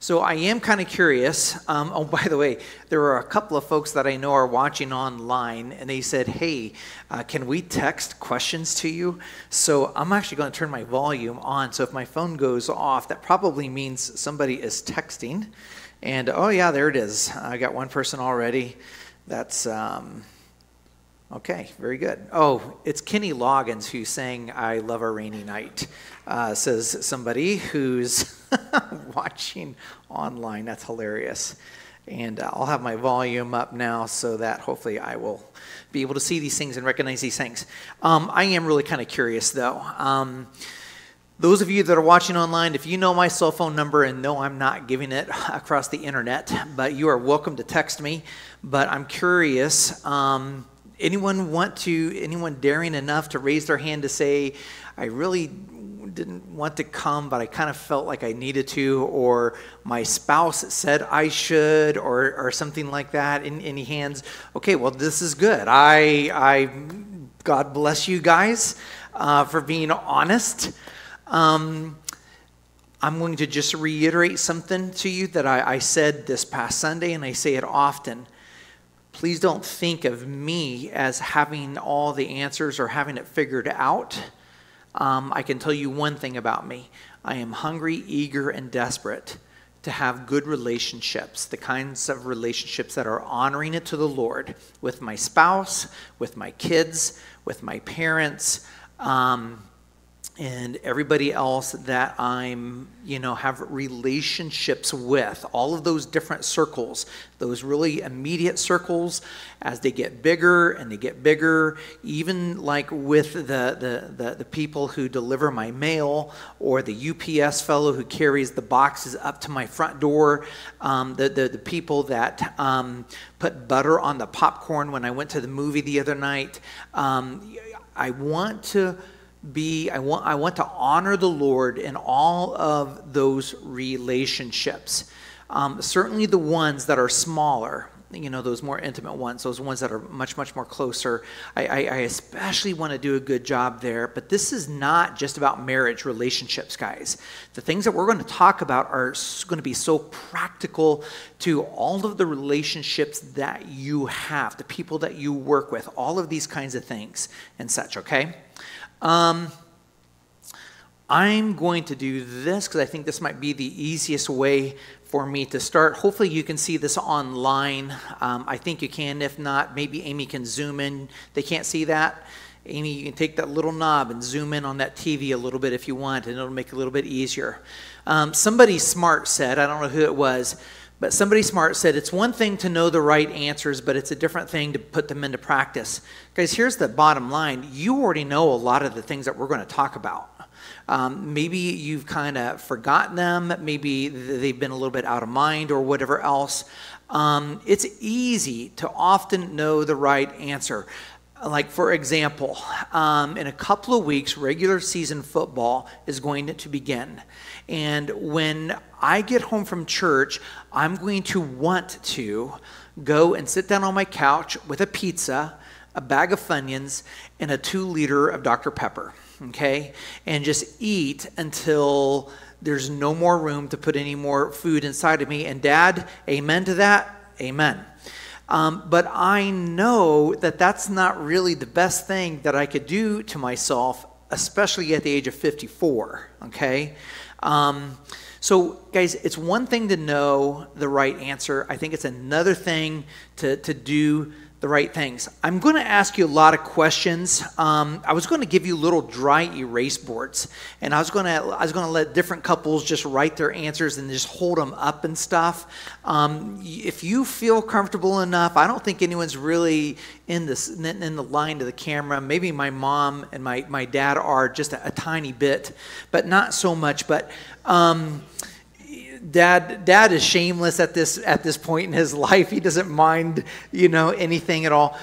So I am kind of curious. Oh, by the way, there are a couple of folks that I know are watching online, and they said, hey, can we text questions to you? So I'm actually going to turn my volume on. So if my phone goes off, that probably means somebody is texting. And oh yeah, there it is. I got one person already. That's okay, very good. Oh, it's Kenny Loggins who's saying, I love a rainy night, says somebody who's watching online. That's hilarious. And I'll have my volume up now so that hopefully I will be able to see these things and recognize these things. I am really kind of curious though. Those of you that are watching online, if you know my cell phone number, and no, I'm not giving it across the internet, but you are welcome to text me. But I'm curious, anyone daring enough to raise their hand to say, I really didn't want to come, but I kind of felt like I needed to, or my spouse said I should, or something like that? Any hands? Okay, well, this is good. God bless you guys for being honest. I'm going to just reiterate something to you that I said this past Sunday, and I say it often. Please don't think of me as having all the answers or having it figured out. I can tell you one thing about me. I am hungry, eager, and desperate to have good relationships, the kinds of relationships that are honoring it to the Lord with my spouse, with my kids, with my parents, and everybody else that I'm, have relationships with. All of those different circles, those really immediate circles, as they get bigger and they get bigger, even like with the people who deliver my mail, or the UPS fellow who carries the boxes up to my front door, the people that put butter on the popcorn when I went to the movie the other night. I want to honor the Lord in all of those relationships. Certainly the ones that are smaller, those more intimate ones, those ones that are much, much more closer. I especially want to do a good job there. But this is not just about marriage relationships, guys. The things that we're going to talk about are going to be so practical to all of the relationships that you have, the people that you work with, all of these kinds of things and such, okay? I'm going to do this because I think this might be the easiest way for me to start. Hopefully you can see this online. I think you can. If not, maybe Amy can zoom in. They can't see that. Amy, you can take that little knob and zoom in on that TV a little bit if you want, and it'll make it a little bit easier. Somebody smart said, I don't know who it was, but somebody smart said, it's one thing to know the right answers, but it's a different thing to put them into practice. Guys, here's the bottom line. You already know a lot of the things that we're going to talk about. Maybe you've kind of forgotten them. Maybe they've been a little bit out of mind or whatever else. It's easy to often know the right answer. Like, for example, in a couple of weeks, regular season football is going to begin. And when I get home from church, I'm going to want to go and sit down on my couch with a pizza, a bag of Funyuns, and a 2-liter of Dr. Pepper, okay? And just eat until there's no more room to put any more food inside of me. And Dad, amen to that? Amen. But I know that that's not really the best thing that I could do to myself, especially at the age of 54, okay? So, guys, it's one thing to know the right answer. I think it's another thing to do the right things. I'm going to ask you a lot of questions. I was going to give you little dry erase boards, and I was going to let different couples just write their answers and just hold them up and stuff. If you feel comfortable enough, I don't think anyone's really in the line to the camera. Maybe my mom and my dad are just a tiny bit, but not so much. But Dad is shameless at this point in his life. He doesn't mind, anything at all.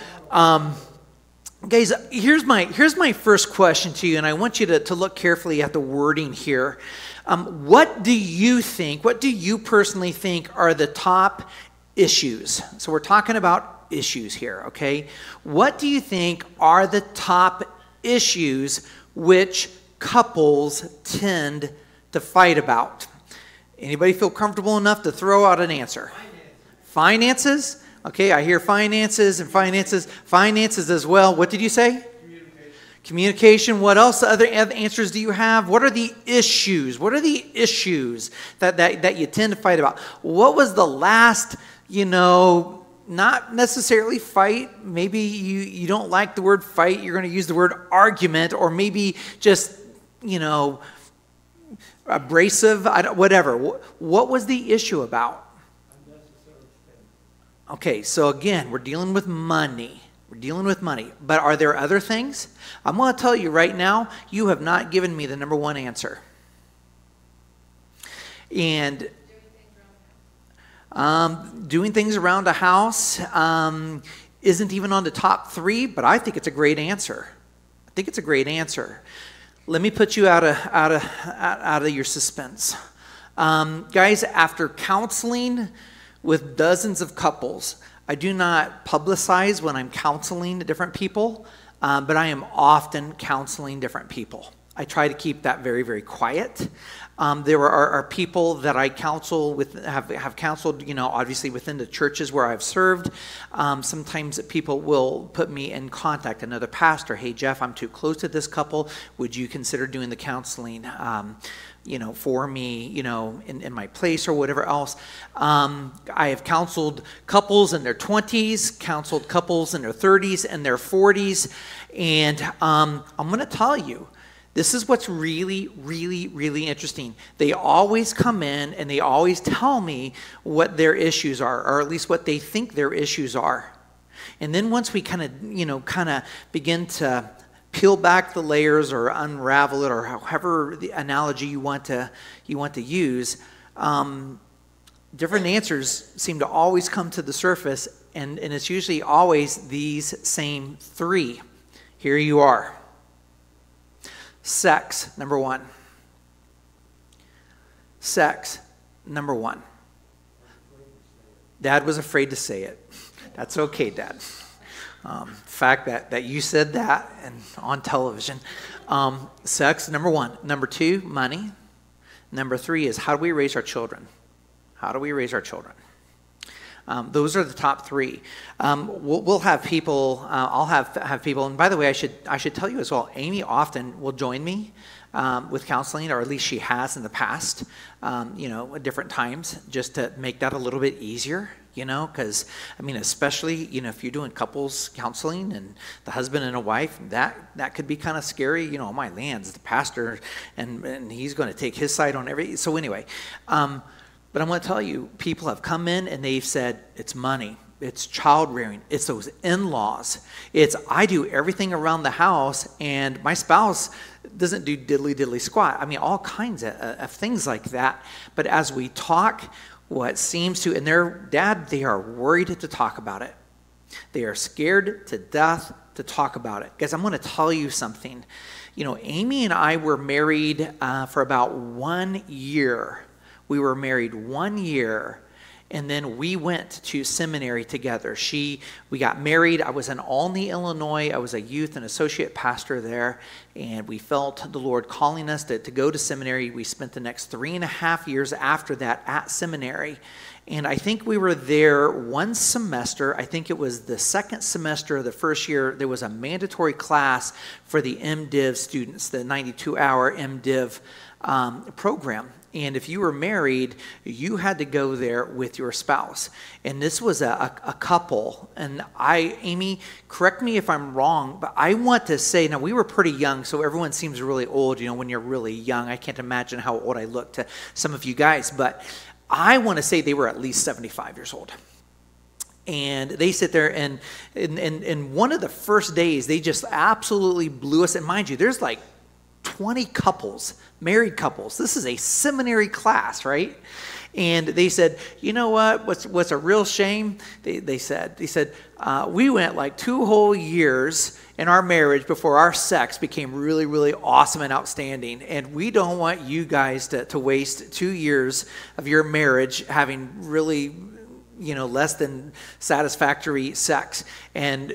Guys, here's my first question to you, and I want you to look carefully at the wording here. What do you personally think are the top issues? So we're talking about issues here, okay? What do you think are the top issues which couples tend to fight about? Anybody feel comfortable enough to throw out an answer? Finances? Okay, I hear finances and finances. Finances as well. What did you say? Communication. What else? Other answers do you have? What are the issues? What are the issues that you tend to fight about? What was the last, not necessarily fight. Maybe you don't like the word fight. You're going to use the word argument, or maybe just, abrasive, whatever. What was the issue about? Okay, so again, we're dealing with money. We're dealing with money. But are there other things? I'm going to tell you right now, you have not given me the number one answer. And doing things around a house isn't even on the top 3, but I think it's a great answer. I think it's a great answer. Let me put you out of your suspense. Guys, after counseling with dozens of couples, I do not publicize when I'm counseling different people, but I am often counseling different people. I try to keep that very, very quiet. There are people that I counsel with, have counseled, obviously within the churches where I've served. Sometimes people will put me in contact, another pastor. Hey, Jeff, I'm too close to this couple. Would you consider doing the counseling, for me, in my place or whatever else? I have counseled couples in their 20s, counseled couples in their 30s and their 40s. And I'm going to tell you, this is what's really, really, really interesting. They always come in and they always tell me what their issues are, or at least what they think their issues are. And then once we kind of begin to peel back the layers or unravel it, or however the analogy you want to use, different answers seem to always come to the surface, and it's usually always these same 3. Here you are. Sex, number 1. Sex, number 1. Dad was afraid to say it. That's okay, Dad. The fact that you said that and on television. Sex, number 1. Number 2, money. Number 3 is, how do we raise our children? How do we raise our children? Those are the top 3. We'll have people. I'll have people. And by the way, I should tell you as well. Amy often will join me with counseling, or at least she has in the past. At different times, just to make that a little bit easier. Because especially if you're doing couples counseling and the husband and a wife, that could be kind of scary. My land's the pastor, and he's going to take his side on every. So anyway. But I'm going to tell you, people have come in and they've said, it's money, it's child rearing, it's those in-laws, it's I do everything around the house and my spouse doesn't do diddly squat. All kinds of things like that. But as we talk, what seems to, and their dad, they are worried to talk about it. They are scared to death to talk about it. Guys, I'm going to tell you something. Amy and I were married for about 1 year. We were married 1 year, and then we went to seminary together. We got married. I was in Olney, Illinois. I was a youth and associate pastor there, and we felt the Lord calling us to go to seminary. We spent the next 3.5 years after that at seminary, and I think we were there one semester. I think it was the second semester of the first year. There was a mandatory class for the MDiv students, the 92-hour MDiv program. And if you were married, you had to go there with your spouse. And this was a couple. And Amy, correct me if I'm wrong, but I want to say, now we were pretty young, so everyone seems really old, when you're really young. I can't imagine how old I look to some of you guys, but I want to say they were at least 75 years old. And they sit there, and one of the first days, they just absolutely blew us. And mind you, there's like 20 couples, married couples. This is a seminary class, right? And they said, you know what's a real shame? They said, we went like 2 whole years in our marriage before our sex became really, really awesome and outstanding. And we don't want you guys to waste 2 years of your marriage having really, less than satisfactory sex. And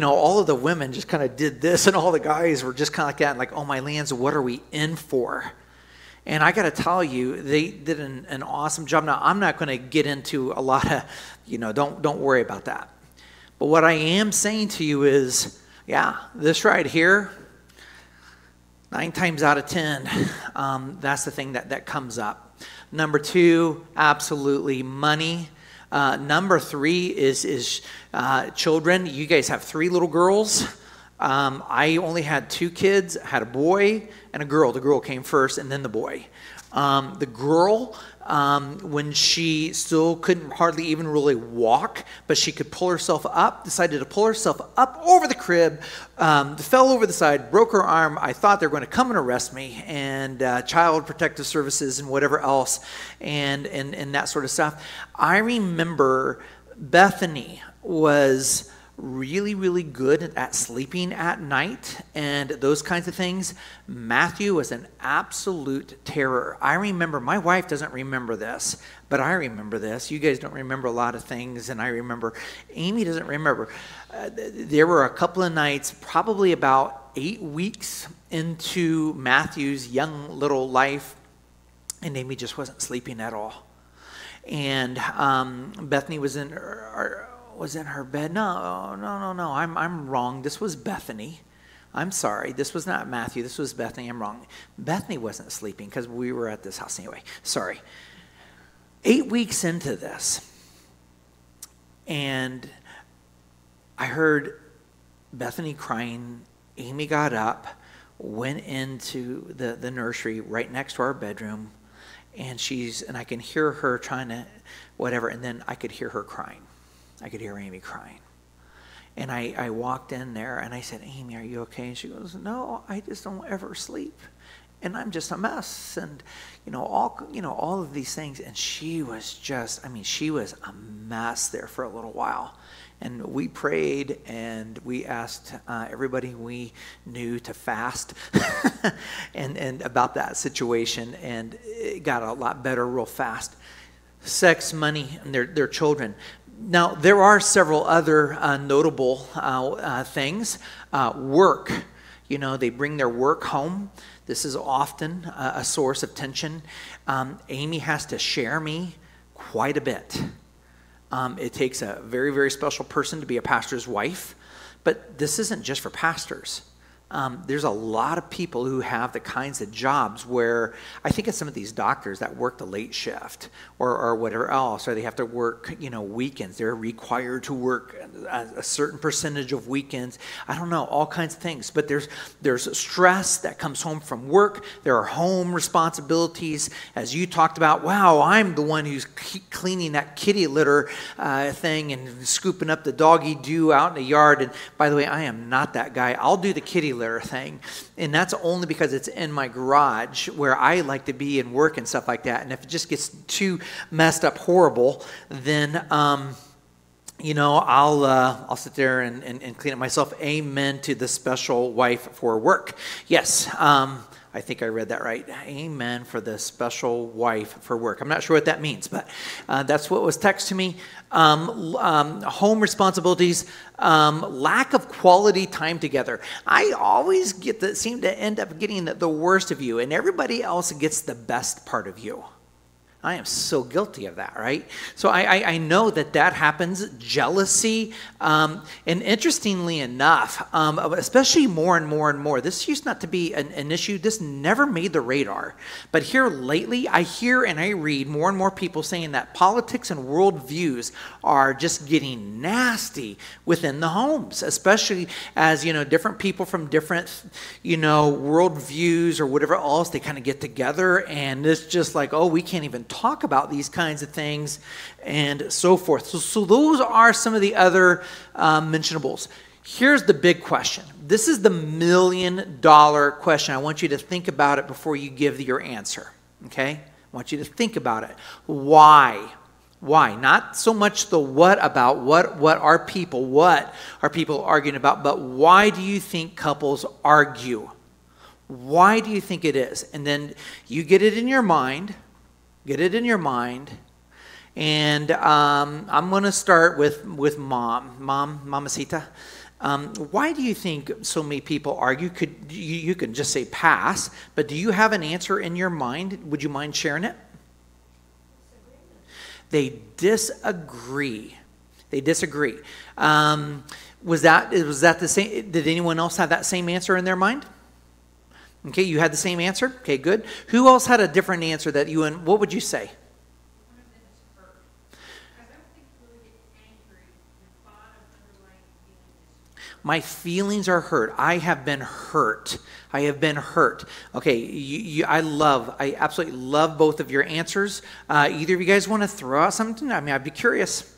all of the women just kind of did this, and all the guys were just kind of like that, and like, oh my lands, what are we in for? And I got to tell you, they did an awesome job. Now, I'm not going to get into a lot of, don't worry about that. But what I am saying to you is, yeah, this right here, 9 times out of 10, that's the thing that comes up. Number 2, absolutely money. Number 3 is children. You guys have 3 little girls. I only had 2 kids. I had a boy and a girl. The girl came first and then the boy. The girl, when she still couldn't hardly even really walk, but she could pull herself up, decided to pull herself up over the crib, fell over the side, broke her arm. I thought they were going to come and arrest me, and Child Protective Services and whatever else, and that sort of stuff. I remember Bethany was really, really good at sleeping at night and those kinds of things. Matthew was an absolute terror. I remember, my wife doesn't remember this, but I remember this. You guys don't remember a lot of things, and I remember. Amy doesn't remember. There were a couple of nights, probably about 8 weeks into Matthew's young little life, and Amy just wasn't sleeping at all. And Bethany was in her bed. No, I'm wrong. This was Bethany. I'm sorry. This was not Matthew. This was Bethany. I'm wrong. Bethany wasn't sleeping because we were at this house anyway. Sorry. 8 weeks into this, and I heard Bethany crying. Amy got up, went into the nursery right next to our bedroom, and I can hear her trying to whatever, and then I could hear her crying. I could hear Amy crying. And I walked in there and I said, Amy, are you okay? And she goes, no, I just don't ever sleep. And I'm just a mess. And, all of these things. And she was she was a mess there for a little while. And we prayed and we asked everybody we knew to fast and about that situation. And it got a lot better real fast. Sex, money, and their children. Now, there are several other notable things. Work. They bring their work home. This is often a source of tension. Amy has to share me quite a bit. It takes a very, very special person to be a pastor's wife. But this isn't just for pastors. There's a lot of people who have the kinds of jobs where I think of some of these doctors that work the late shift or whatever else, or they have to work, weekends. They're required to work a certain percentage of weekends. I don't know, all kinds of things. But there's stress that comes home from work. There are home responsibilities. As you talked about, wow, I'm the one who's cleaning that kitty litter thing and scooping up the doggy doo out in the yard. And by the way, I am not that guy. I'll do the kitty litter thing, and that's only because it's in my garage where I like to be and work and stuff like that. And if it just gets too messed up horrible, then I'll sit there and clean it myself. Amen to the special wife for work. Yes, I think I read that right. Amen for the special wife for work. I'm not sure what that means, but that's what was text to me. Home responsibilities, lack of quality time together. I always seem to end up getting the worst of you, and everybody else gets the best part of you. I am so guilty of that, right? So I know that happens, jealousy. And interestingly enough, especially more and more and more, this used not to be an issue. This never made the radar. But here lately, I hear and I read more and more people saying that politics and worldviews are just getting nasty within the homes, especially as, different people from different, worldviews or whatever else, they kind of get together and it's just like, oh, we can't even talk about these kinds of things and so forth. So those are some of the other mentionables. Here's the big question. This is the $1 million question. I want you to think about it before you give your answer. Okay? I want you to think about it. Why? Why? Not so much the what about, what are people arguing about, but why do you think couples argue? Why do you think it is? And then you get it in your mind. Get it in your mind. And I'm going to start with Mom. Mamacita. Why do you think so many people argue? You can just say pass, but do you have an answer in your mind? Would you mind sharing it? They disagree. They disagree. Was that the same? Did anyone else have that same answer in their mind? Okay, you had the same answer? Okay, good. Who else had a different answer that you, and what would you say? My feelings are hurt. I have been hurt. I have been hurt. Okay, I absolutely love both of your answers. Either of you guys want to throw out something? I mean, I'd be curious.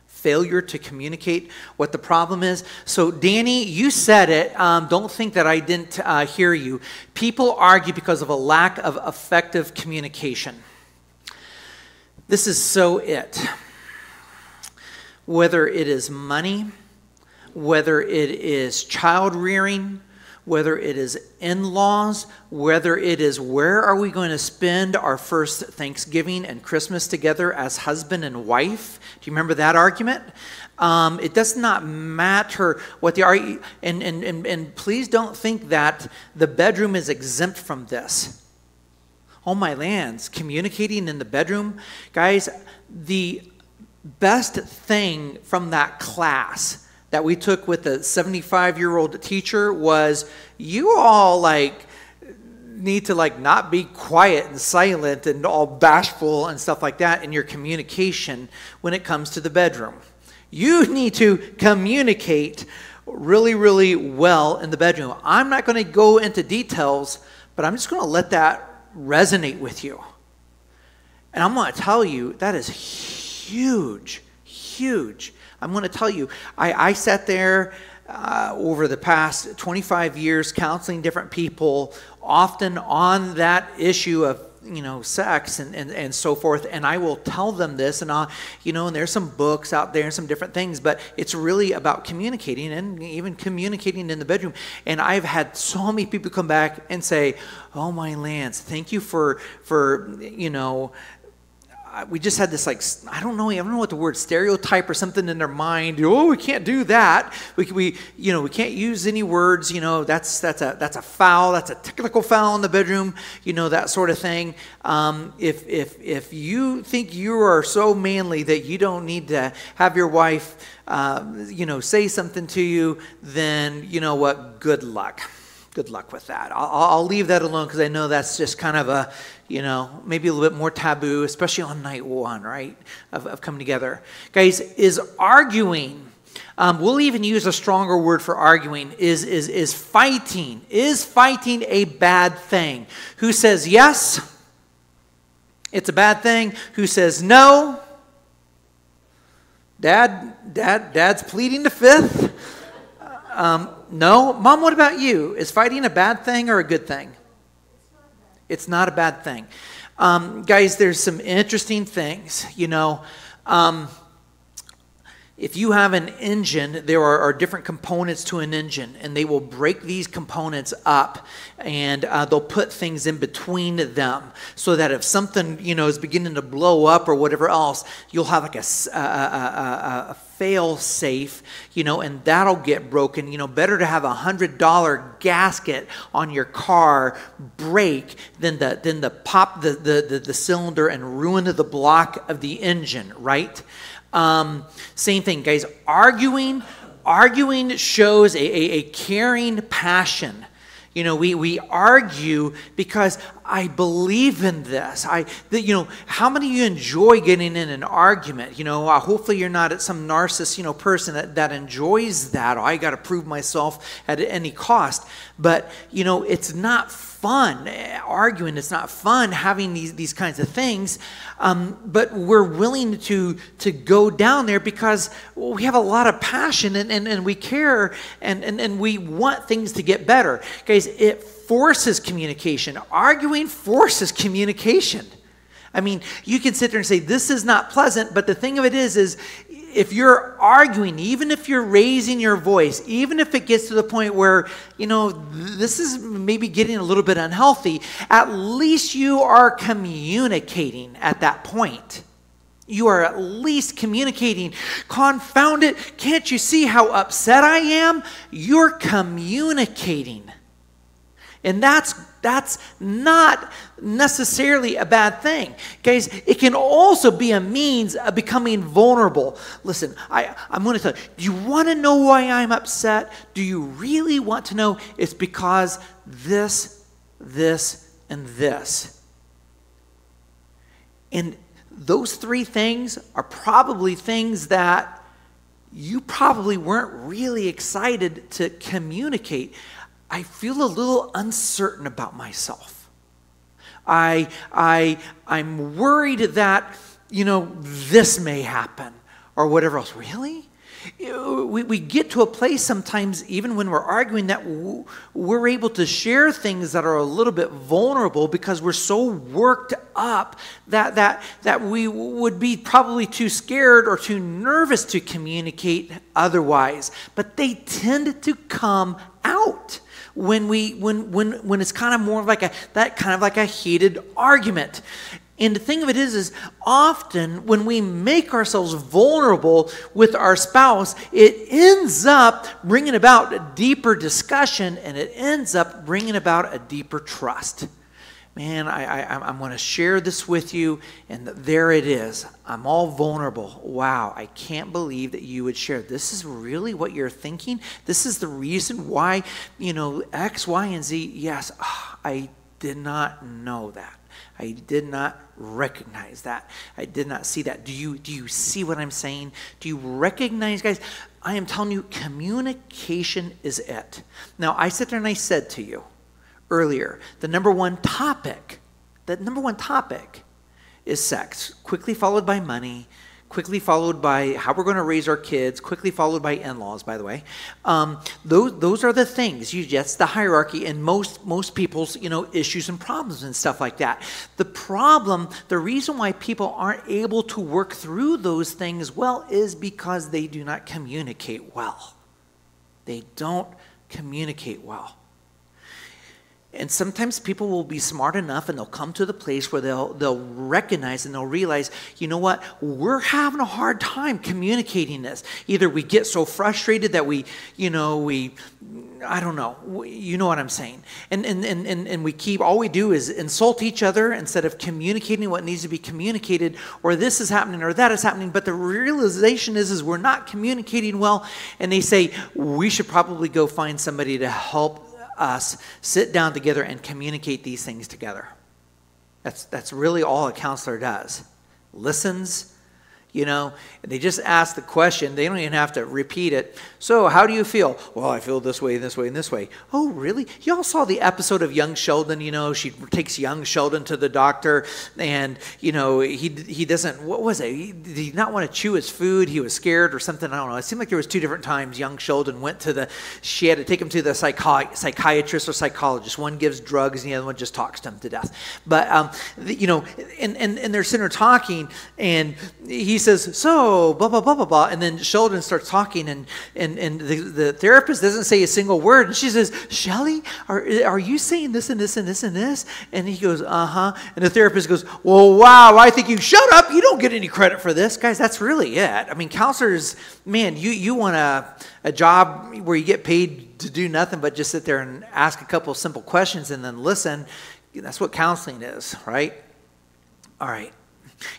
Failure to communicate what the problem is. So, Danny, you said it. Don't think that I didn't hear you. People argue because of a lack of effective communication. This is so it. Whether it is money, whether it is child rearing, whether it is in-laws, whether it is where are we going to spend our first Thanksgiving and Christmas together as husband and wife. Do you remember that argument? It does not matter what the argument, and please don't think that the bedroom is exempt from this. Oh my lands, communicating in the bedroom. Guys, the best thing from that class that we took with the 75-year-old teacher was you all need to not be quiet and silent and all bashful and stuff like that in your communication when it comes to the bedroom. You need to communicate really, really well in the bedroom. I'm not going to go into details, but I'm just going to let that resonate with you. And I'm going to tell you that is huge, huge. I'm going to tell you, I sat there over the past 25 years counseling different people, often on that issue of sex and so forth, and I will tell them this, and and there's some books out there and some different things, but it's really about communicating and even communicating in the bedroom. And I've had so many people come back and say, "Oh my lands, thank you for we just had this I don't know what the word stereotype or something in their mind. Oh, we can't do that. We can't use any words. That's a foul. That's a technical foul in the bedroom. That sort of thing. If you think you are so manly that you don't need to have your wife, say something to you, then you know what? Good luck. Good luck with that. I'll leave that alone because I know that's just kind of a, maybe a little bit more taboo, especially on night one, right, of coming together. Guys, is arguing, we'll even use a stronger word for arguing, is fighting. Is fighting a bad thing? Who says yes? It's a bad thing. Who says no? Dad's pleading the fifth. No? Mom, what about you? Is fighting a bad thing or a good thing? It's not a bad thing. Guys, there's some interesting things. If you have an engine, there are different components to an engine, and they will break these components up, and they'll put things in between them so that if something is beginning to blow up or whatever else, you'll have a fail safe, and that'll get broken. Better to have $100 gasket on your car break than the pop the cylinder and ruin the block of the engine, right? Same thing, guys. Arguing shows a caring passion. We argue because I believe in this. How many of you enjoy getting in an argument? Hopefully you're not some narcissist, person that enjoys that. I got to prove myself at any cost. But, it's not fun arguing. It's not fun having these kinds of things. But we're willing to go down there because we have a lot of passion and we care and we want things to get better. Guys, it forces communication. Arguing forces communication. I mean, you can sit there and say, this is not pleasant, but the thing of it is if you're arguing, even if you're raising your voice, even if it gets to the point where, this is maybe getting a little bit unhealthy, at least you are communicating at that point. You are at least communicating. Confound it, can't you see how upset I am? You're communicating. And that's not necessarily a bad thing. Guys, it can also be a means of becoming vulnerable. Listen, I'm going to tell you, do you want to know why I'm upset? Do you really want to know? It's because this, and this. And those three things are probably things that you probably weren't really excited to communicate. I feel a little uncertain about myself. I'm worried that, this may happen or whatever else. Really? We get to a place sometimes, even when we're arguing, that we're able to share things that are a little bit vulnerable because we're so worked up that we would be probably too scared or too nervous to communicate otherwise. But they tend to come out when it's kind of more like a heated argument. And the thing of it is often when we make ourselves vulnerable with our spouse, it ends up bringing about a deeper discussion, and it ends up bringing about a deeper trust. Man, I'm going to share this with you, and there it is. I'm all vulnerable. Wow, I can't believe that you would share. This is really what you're thinking? This is the reason why, X, Y, and Z? Yes, I did not know that. I did not recognize that. I did not see that. Do you see what I'm saying? Do you recognize, guys? I am telling you, communication is it. Now, I sat there and I said to you earlier, the number one topic is sex, quickly followed by money, quickly followed by how we're going to raise our kids, quickly followed by in-laws, by the way. Those are the things. That's the hierarchy in most people's issues and problems and stuff like that. The reason why people aren't able to work through those things well is because they do not communicate well. They don't communicate well. And sometimes people will be smart enough and they'll come to the place where they'll recognize and they'll realize, you know what, we're having a hard time communicating this. Either we get so frustrated that I don't know, you know what I'm saying. And all we do is insult each other instead of communicating what needs to be communicated, or this is happening or that is happening. But the realization is we're not communicating well, and they say we should probably go find somebody to help us sit down together and communicate these things together. That's really all a counselor does. Listens, they just ask the question. They don't even have to repeat it. So how do you feel? Well, I feel this way, this way, and this way. Oh, really? Y'all saw the episode of Young Sheldon, she takes young Sheldon to the doctor, and, he doesn't, what was it? He did not want to chew his food. He was scared or something. I don't know. It seemed like there was two different times young Sheldon she had to take him to the psychiatrist or psychologist. One gives drugs and the other one just talks to him to death. But, and they're sitting there talking, and he says, so, blah, blah, blah, blah, blah. And then Sheldon starts talking, and the therapist doesn't say a single word. And she says, Shelley, are you saying this and this and this and this? And he goes, uh-huh. And the therapist goes, well, wow, I think you shut up. You don't get any credit for this. Guys, that's really it. I mean, counselors, man, you want a job where you get paid to do nothing but just sit there and ask a couple of simple questions and then listen. That's what counseling is, right? All right.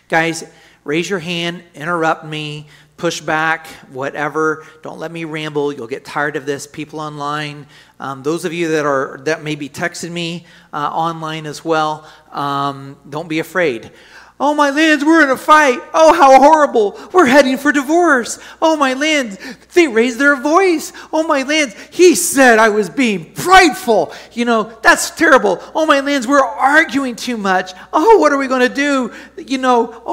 Guys, raise your hand, interrupt me, push back, whatever. Don't let me ramble. You'll get tired of this. People online, those of you that may be texting me online as well, don't be afraid. Oh, my lands, we're in a fight. Oh, how horrible. We're heading for divorce. Oh, my lands, they raised their voice. Oh, my lands, he said I was being prideful. That's terrible. Oh, my lands, we're arguing too much. Oh, what are we going to do?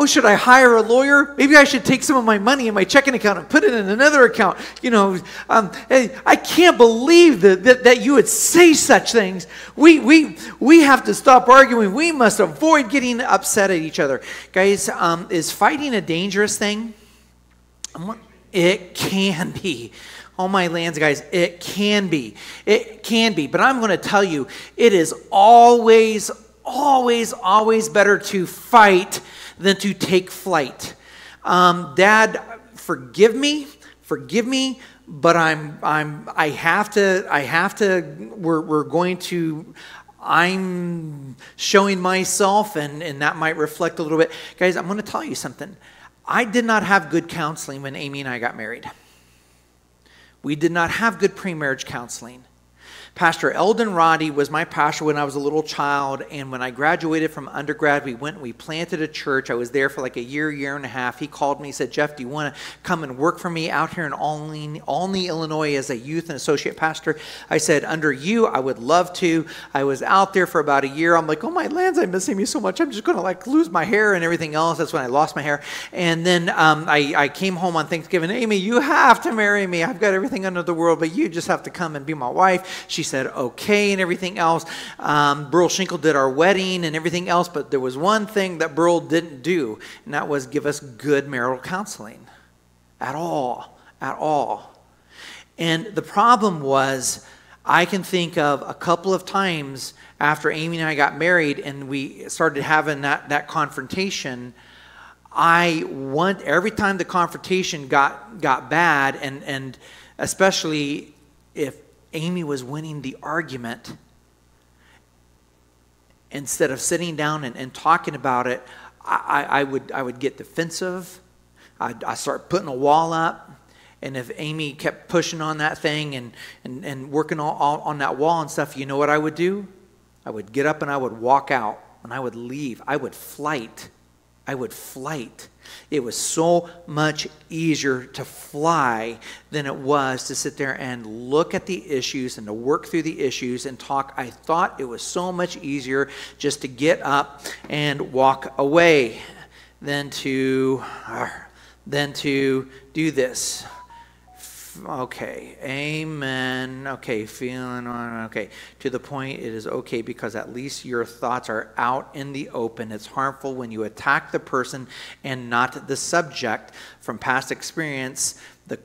Should I hire a lawyer? Maybe I should take some of my money in my checking account and put it in another account. I can't believe that you would say such things. We have to stop arguing. We must avoid getting upset at each other. Guys, is fighting a dangerous thing? It can be. Oh, my lands, guys, it can be. It can be. But I'm going to tell you, it is always, always, always better to fight than to take flight. Dad, forgive me, but I'm showing myself, and that might reflect a little bit. Guys, I'm going to tell you something. I did not have good counseling when Amy and I got married. We did not have good pre-marriage counseling. Pastor Eldon Roddy was my pastor when I was a little child, and when I graduated from undergrad, we went and we planted a church. I was there for like a year and a half. He called me, he said, Jeff, do you want to come and work for me out here in Olney, Illinois as a youth and associate pastor? I said, under you, I would love to. I was out there for about a year. I'm like, oh my lands, I'm missing you so much. I'm just going to like lose my hair and everything else. That's when I lost my hair. And then I came home on Thanksgiving. Amy, you have to marry me. I've got everything under the world, but you just have to come and be my wife. She said okay and everything else. Burl Shinkle did our wedding and everything else, but there was one thing that Burl didn't do, and that was give us good marital counseling at all. And the problem was, I can think of a couple of times after Amy and I got married and we started having that confrontation, every time the confrontation got bad, and especially if Amy was winning the argument, instead of sitting down and talking about it, I would get defensive. I'd start putting a wall up. And if Amy kept pushing on that thing and working on that wall and stuff, you know what I would do? I would get up and I would walk out and I would leave. I would flight. It was so much easier to fly than it was to sit there and look at the issues and to work through the issues and talk. I thought it was so much easier just to get up and walk away than to do this. Okay, amen. Okay, feeling okay. To the point, it is okay because at least your thoughts are out in the open. It's harmful when you attack the person and not the subject. From past experience, the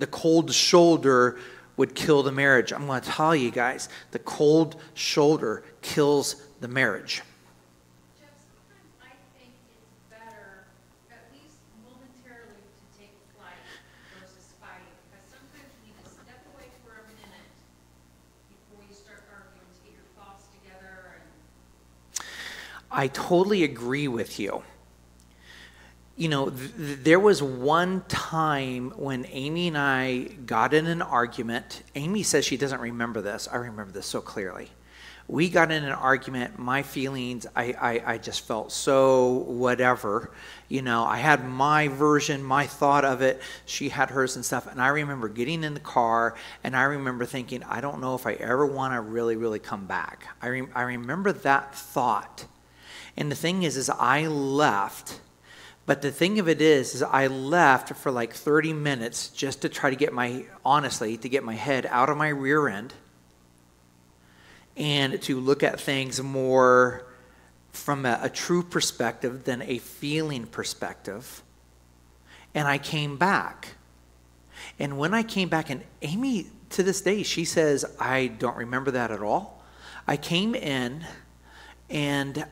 cold shoulder would kill the marriage. I'm going to tell you guys, the cold shoulder kills the marriage. I totally agree with you. You know, there was one time when Amy and I got in an argument. Amy says she doesn't remember this. I remember this so clearly. We got in an argument. My feelings, I just felt so whatever. You know, I had my version, my thought of it. She had hers and stuff. And I remember getting in the car, and I remember thinking, I don't know if I ever want to really, really come back. I remember that thought. And the thing is I left. But the thing of it is I left for like 30 minutes just to try to get to get my head out of my rear end and to look at things more from a true perspective than a feeling perspective. And I came back. And when I came back, and Amy, to this day, she says, I don't remember that at all. I came in, and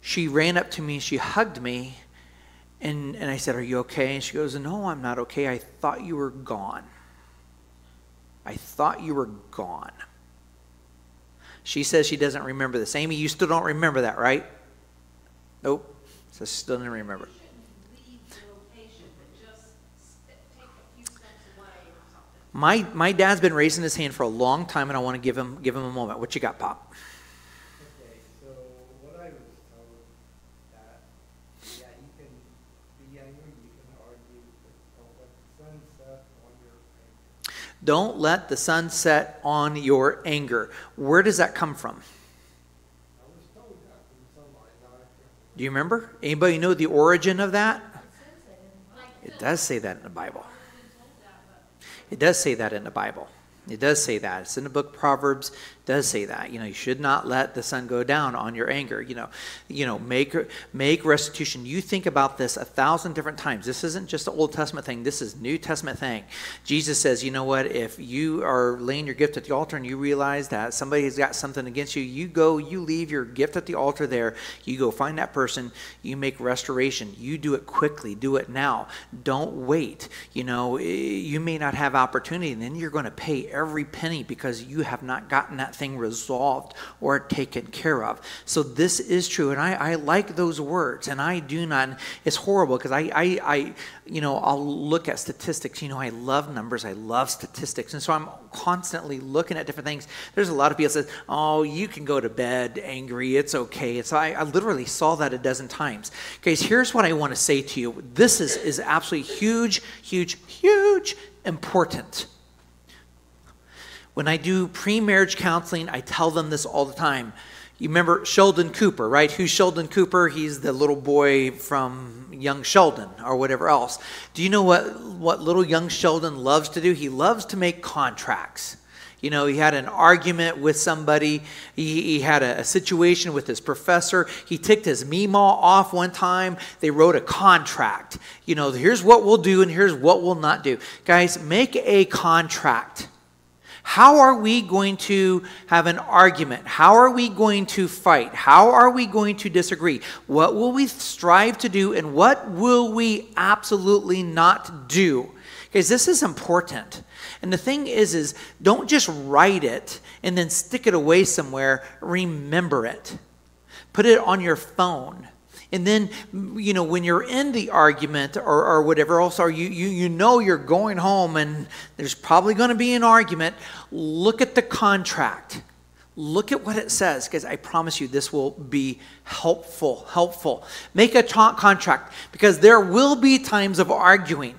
she ran up to me, she hugged me, and I said, are you okay? And she goes, no, I'm not okay. I thought you were gone. She says she doesn't remember this. Amy, you still don't remember that, right? Nope. So she still didn't remember. My dad's been raising his hand for a long time, and I want to give him a moment. What you got, Pop? Okay, so what I was told that you can be angry, you can argue, but don't let the sun set on your anger. Don't let the sun set on your anger. Where does that come from? I was told that from somebody. Do you remember? Anybody know the origin of that? It does say that in the Bible. It does say that in the Bible. It does say that. It's in the book Proverbs. It does say that. You should not let the sun go down on your anger. Make restitution. You think about this 1,000 different times. This isn't just an Old Testament thing. This is New Testament thing. Jesus says, you know what? If you are laying your gift at the altar and you realize that somebody has got something against you, you leave your gift at the altar there. You go find that person. You make restoration. You do it quickly. Do it now. Don't wait. You may not have opportunity, and then you're going to pay every penny because you have not gotten that thing resolved or taken care of. So this is true, and I like those words, and I do not. It's horrible because I'll look at statistics. I love numbers. I love statistics, and so I'm constantly looking at different things. There's a lot of people that say, "Oh, you can go to bed angry. It's okay." And so I literally saw that a dozen times. Okay, so here's what I want to say to you. This is absolutely huge, huge, huge, important. When I do pre-marriage counseling, I tell them this all the time. You remember Sheldon Cooper, right? Who's Sheldon Cooper? He's the little boy from Young Sheldon or whatever else. Do you know what little young Sheldon loves to do? He loves to make contracts. He had an argument with somebody. He had a situation with his professor. He ticked his meemaw off one time. They wrote a contract. Here's what we'll do and here's what we'll not do. Guys, make a contract. How are we going to have an argument? How are we going to fight? How are we going to disagree? What will we strive to do and what will we absolutely not do? Because this is important. And the thing is don't just write it and then stick it away somewhere. Remember it. Put it on your phone. And then, when you're in the argument or whatever else, or you're going home and there's probably going to be an argument, look at the contract. Look at what it says, because I promise you this will be helpful. Make a contract, because there will be times of arguing.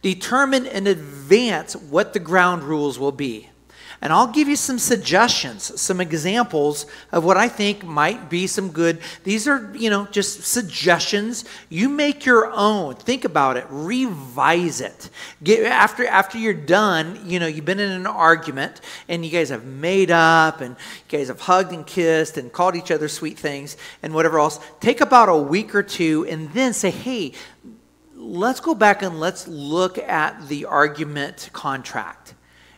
Determine in advance what the ground rules will be. And I'll give you some suggestions, some examples of what I think might be some good. These are, just suggestions. You make your own. Think about it. Revise it. After you're done, you've been in an argument and you guys have made up and you guys have hugged and kissed and called each other sweet things and whatever else. Take about a week or two and then say, hey, let's go back and let's look at the argument contract.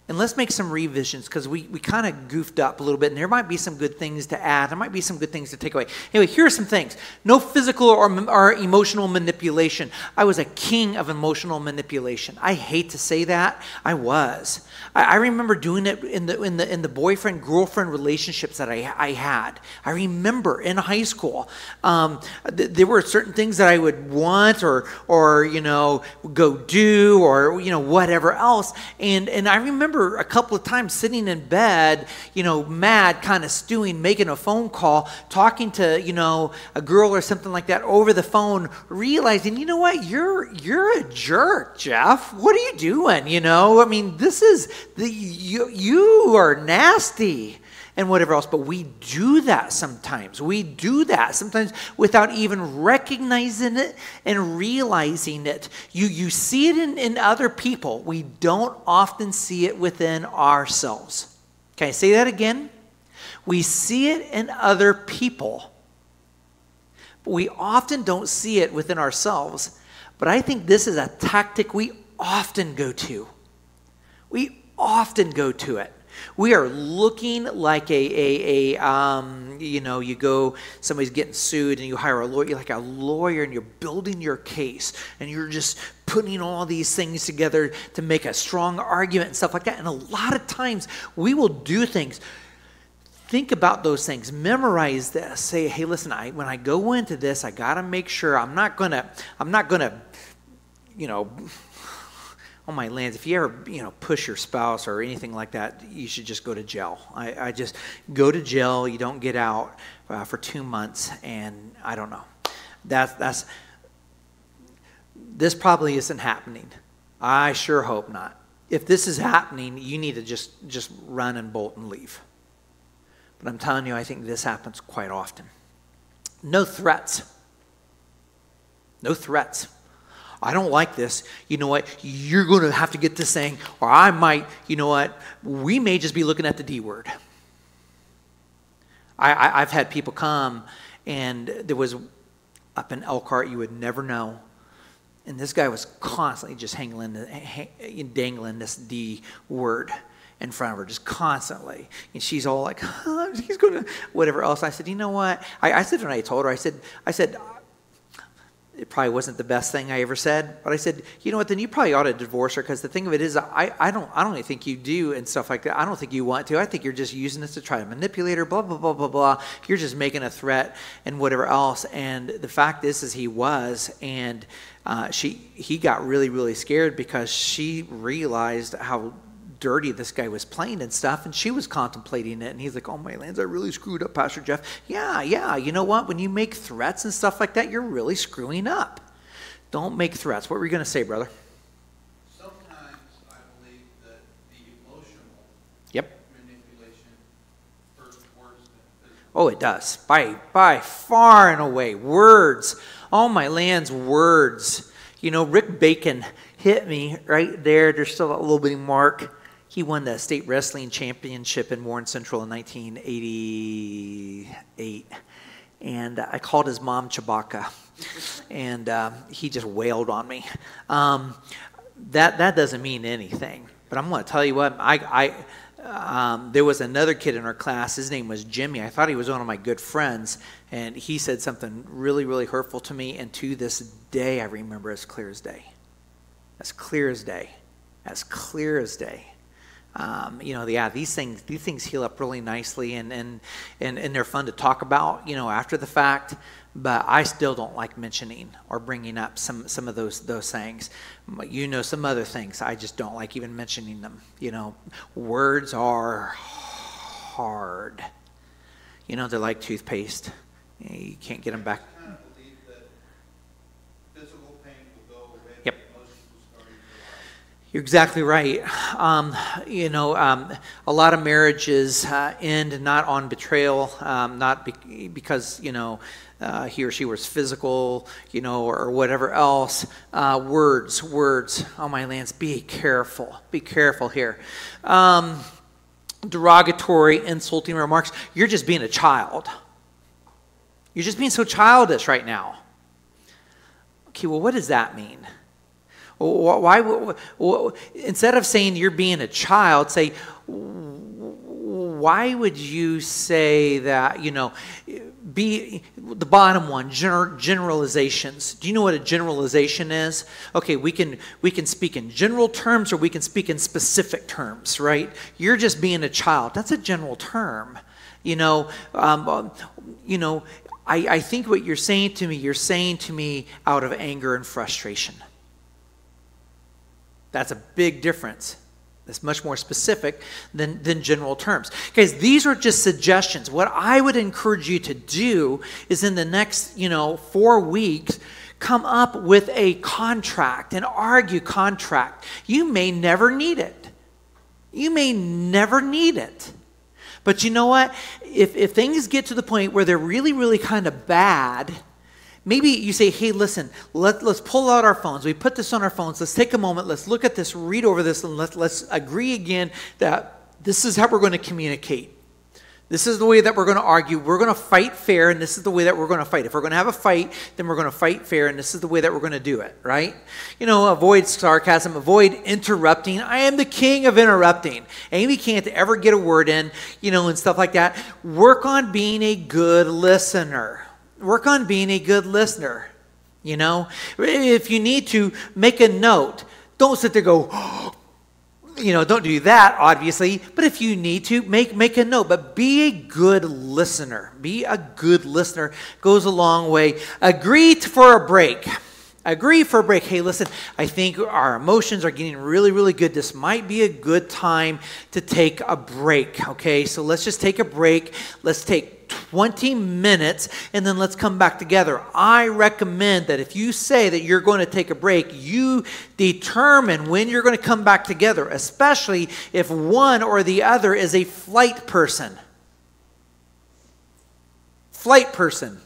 And let's make some revisions, because we kind of goofed up a little bit, and there might be some good things to add. There might be some good things to take away. Anyway, here are some things. No physical or emotional manipulation. I was a king of emotional manipulation. I hate to say that. I was. I remember doing it in the boyfriend-girlfriend relationships that I had. I remember in high school, there were certain things that I would want or go do or whatever else. And I remember a couple of times sitting in bed, mad, kind of stewing, making a phone call, talking to, a girl or something like that over the phone, realizing, you know what, you're a jerk, Jeff. What are you doing? This is, you are nasty. And whatever else. But we do that sometimes. We do that sometimes without even recognizing it and realizing it. You see it in other people. We don't often see it within ourselves. Can I say that again? We see it in other people. But we often don't see it within ourselves. But I think this is a tactic we often go to. We often go to it. We are looking like you go, somebody's getting sued and you hire a lawyer, you're like a lawyer and you're building your case and you're just putting all these things together to make a strong argument and stuff like that. And a lot of times we will do things. Think about those things. Memorize this. Say, hey, listen, when I go into this, I got to make sure I'm not gonna, oh my lands, if you ever, push your spouse or anything like that, you should just go to jail. I just go to jail. You don't get out for 2 months, and I don't know. This probably isn't happening. I sure hope not. If this is happening, you need to just run and bolt and leave. But I'm telling you, I think this happens quite often. No threats. No threats. I don't like this. You know what? You're going to have to get this thing, or I might, you know what? We may just be looking at the D word. I've had people come, and there was up in Elkhart, you would never know. And this guy was constantly just dangling this D word in front of her, just constantly. And she's all like, she's going to, whatever else. I said, you know what? I said, when I told her, I said, it probably wasn't the best thing I ever said, but I said, you know what, then you probably ought to divorce her, because the thing of it is, I don't even think you do and stuff like that. I don't think you want to. I think you're just using this to try to manipulate her, blah, blah, blah, blah, blah. You're just making a threat and whatever else. And the fact is he was, and he got really, really scared, because she realized how dirty this guy was playing and stuff, and she was contemplating it. And he's like, oh my lands, I really screwed up, Pastor Jeff. Yeah, you know what, when you make threats and stuff like that, you're really screwing up. Don't make threats. What were you going to say, brother? Sometimes I believe that the emotional manipulation first words than physical. Oh, it does, by far and away. Words, oh my lands, words. You know, Rick Bacon hit me right there. There's still a little bitty mark. He won the state wrestling championship in Warren Central in 1988. And I called his mom Chewbacca. And he just wailed on me. That doesn't mean anything. But I'm going to tell you what, there was another kid in our class. His name was Jimmy. I thought he was one of my good friends. And he said something really, really hurtful to me. And to this day, I remember as clear as day. As clear as day. As clear as day. These things heal up really nicely, and they're fun to talk about, after the fact. But I still don't like mentioning or bringing up some of those things. Some other things I just don't like even mentioning them. Words are hard. They're like toothpaste. You can't get them back. I kind of believe that physical pain will go away. Yep. Emotions will start to rise. You're exactly right. A lot of marriages end not on betrayal, not because, he or she was physical, or whatever else. Words. Oh, my lands, be careful. Be careful here. Derogatory, insulting remarks. You're just being a child. You're just being so childish right now. Okay, well, what does that mean? Why, instead of saying you're being a child, say, why would you say that, be the bottom one, generalizations. Do you know what a generalization is? Okay, we can speak in general terms, or we can speak in specific terms, right? You're just being a child. That's a general term. I think what you're saying to me out of anger and frustration. That's a big difference. That's much more specific than general terms. Guys, these are just suggestions. What I would encourage you to do is in the next, 4 weeks, come up with a contract, an argue contract. You may never need it. You may never need it. But you know what? If things get to the point where they're really, really kind of bad, maybe you say, hey, listen, let's pull out our phones. We put this on our phones. Let's take a moment. Let's look at this, read over this, and let's agree again that this is how we're going to communicate. This is the way that we're going to argue. We're going to fight fair, and this is the way that we're going to fight. If we're going to have a fight, then we're going to fight fair, and this is the way that we're going to do it, right? Avoid sarcasm. Avoid interrupting. I am the king of interrupting. Amy can't ever get a word in, and stuff like that. Work on being a good listener. Work on being a good listener. If you need to, make a note. Don't sit there and go, don't do that, obviously. But if you need to, make a note. But be a good listener. Be a good listener. Goes a long way. Agree for a break. Agree for a break. Hey, listen, I think our emotions are getting really, really good. This might be a good time to take a break, okay? So let's just take a break. Let's take 20 minutes, and then let's come back together. I recommend that if you say that you're going to take a break, you determine when you're going to come back together, especially if one or the other is a flight person. Flight person.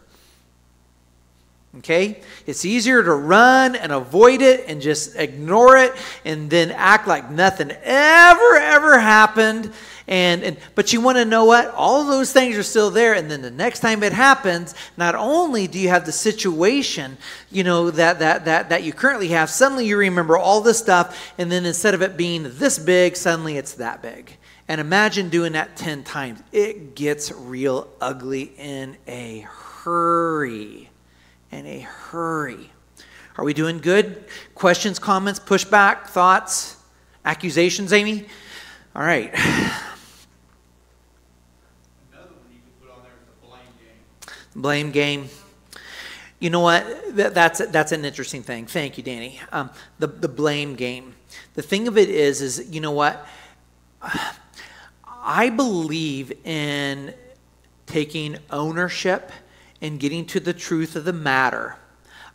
Okay? It's easier to run and avoid it and just ignore it and then act like nothing ever happened. But you want to know what? All of those things are still there. And then the next time it happens, not only do you have the situation, that you currently have, suddenly you remember all this stuff. And then instead of it being this big, suddenly it's that big. And imagine doing that 10 times. It gets real ugly in a hurry. In a hurry. Are we doing good? Questions, comments, pushback, thoughts, accusations, Amy? All right. Another one you can put on there is the blame game. Blame game. You know what? That's an interesting thing. Thank you, Danny. The blame game. The thing of it is you know what? I believe in taking ownership and getting to the truth of the matter.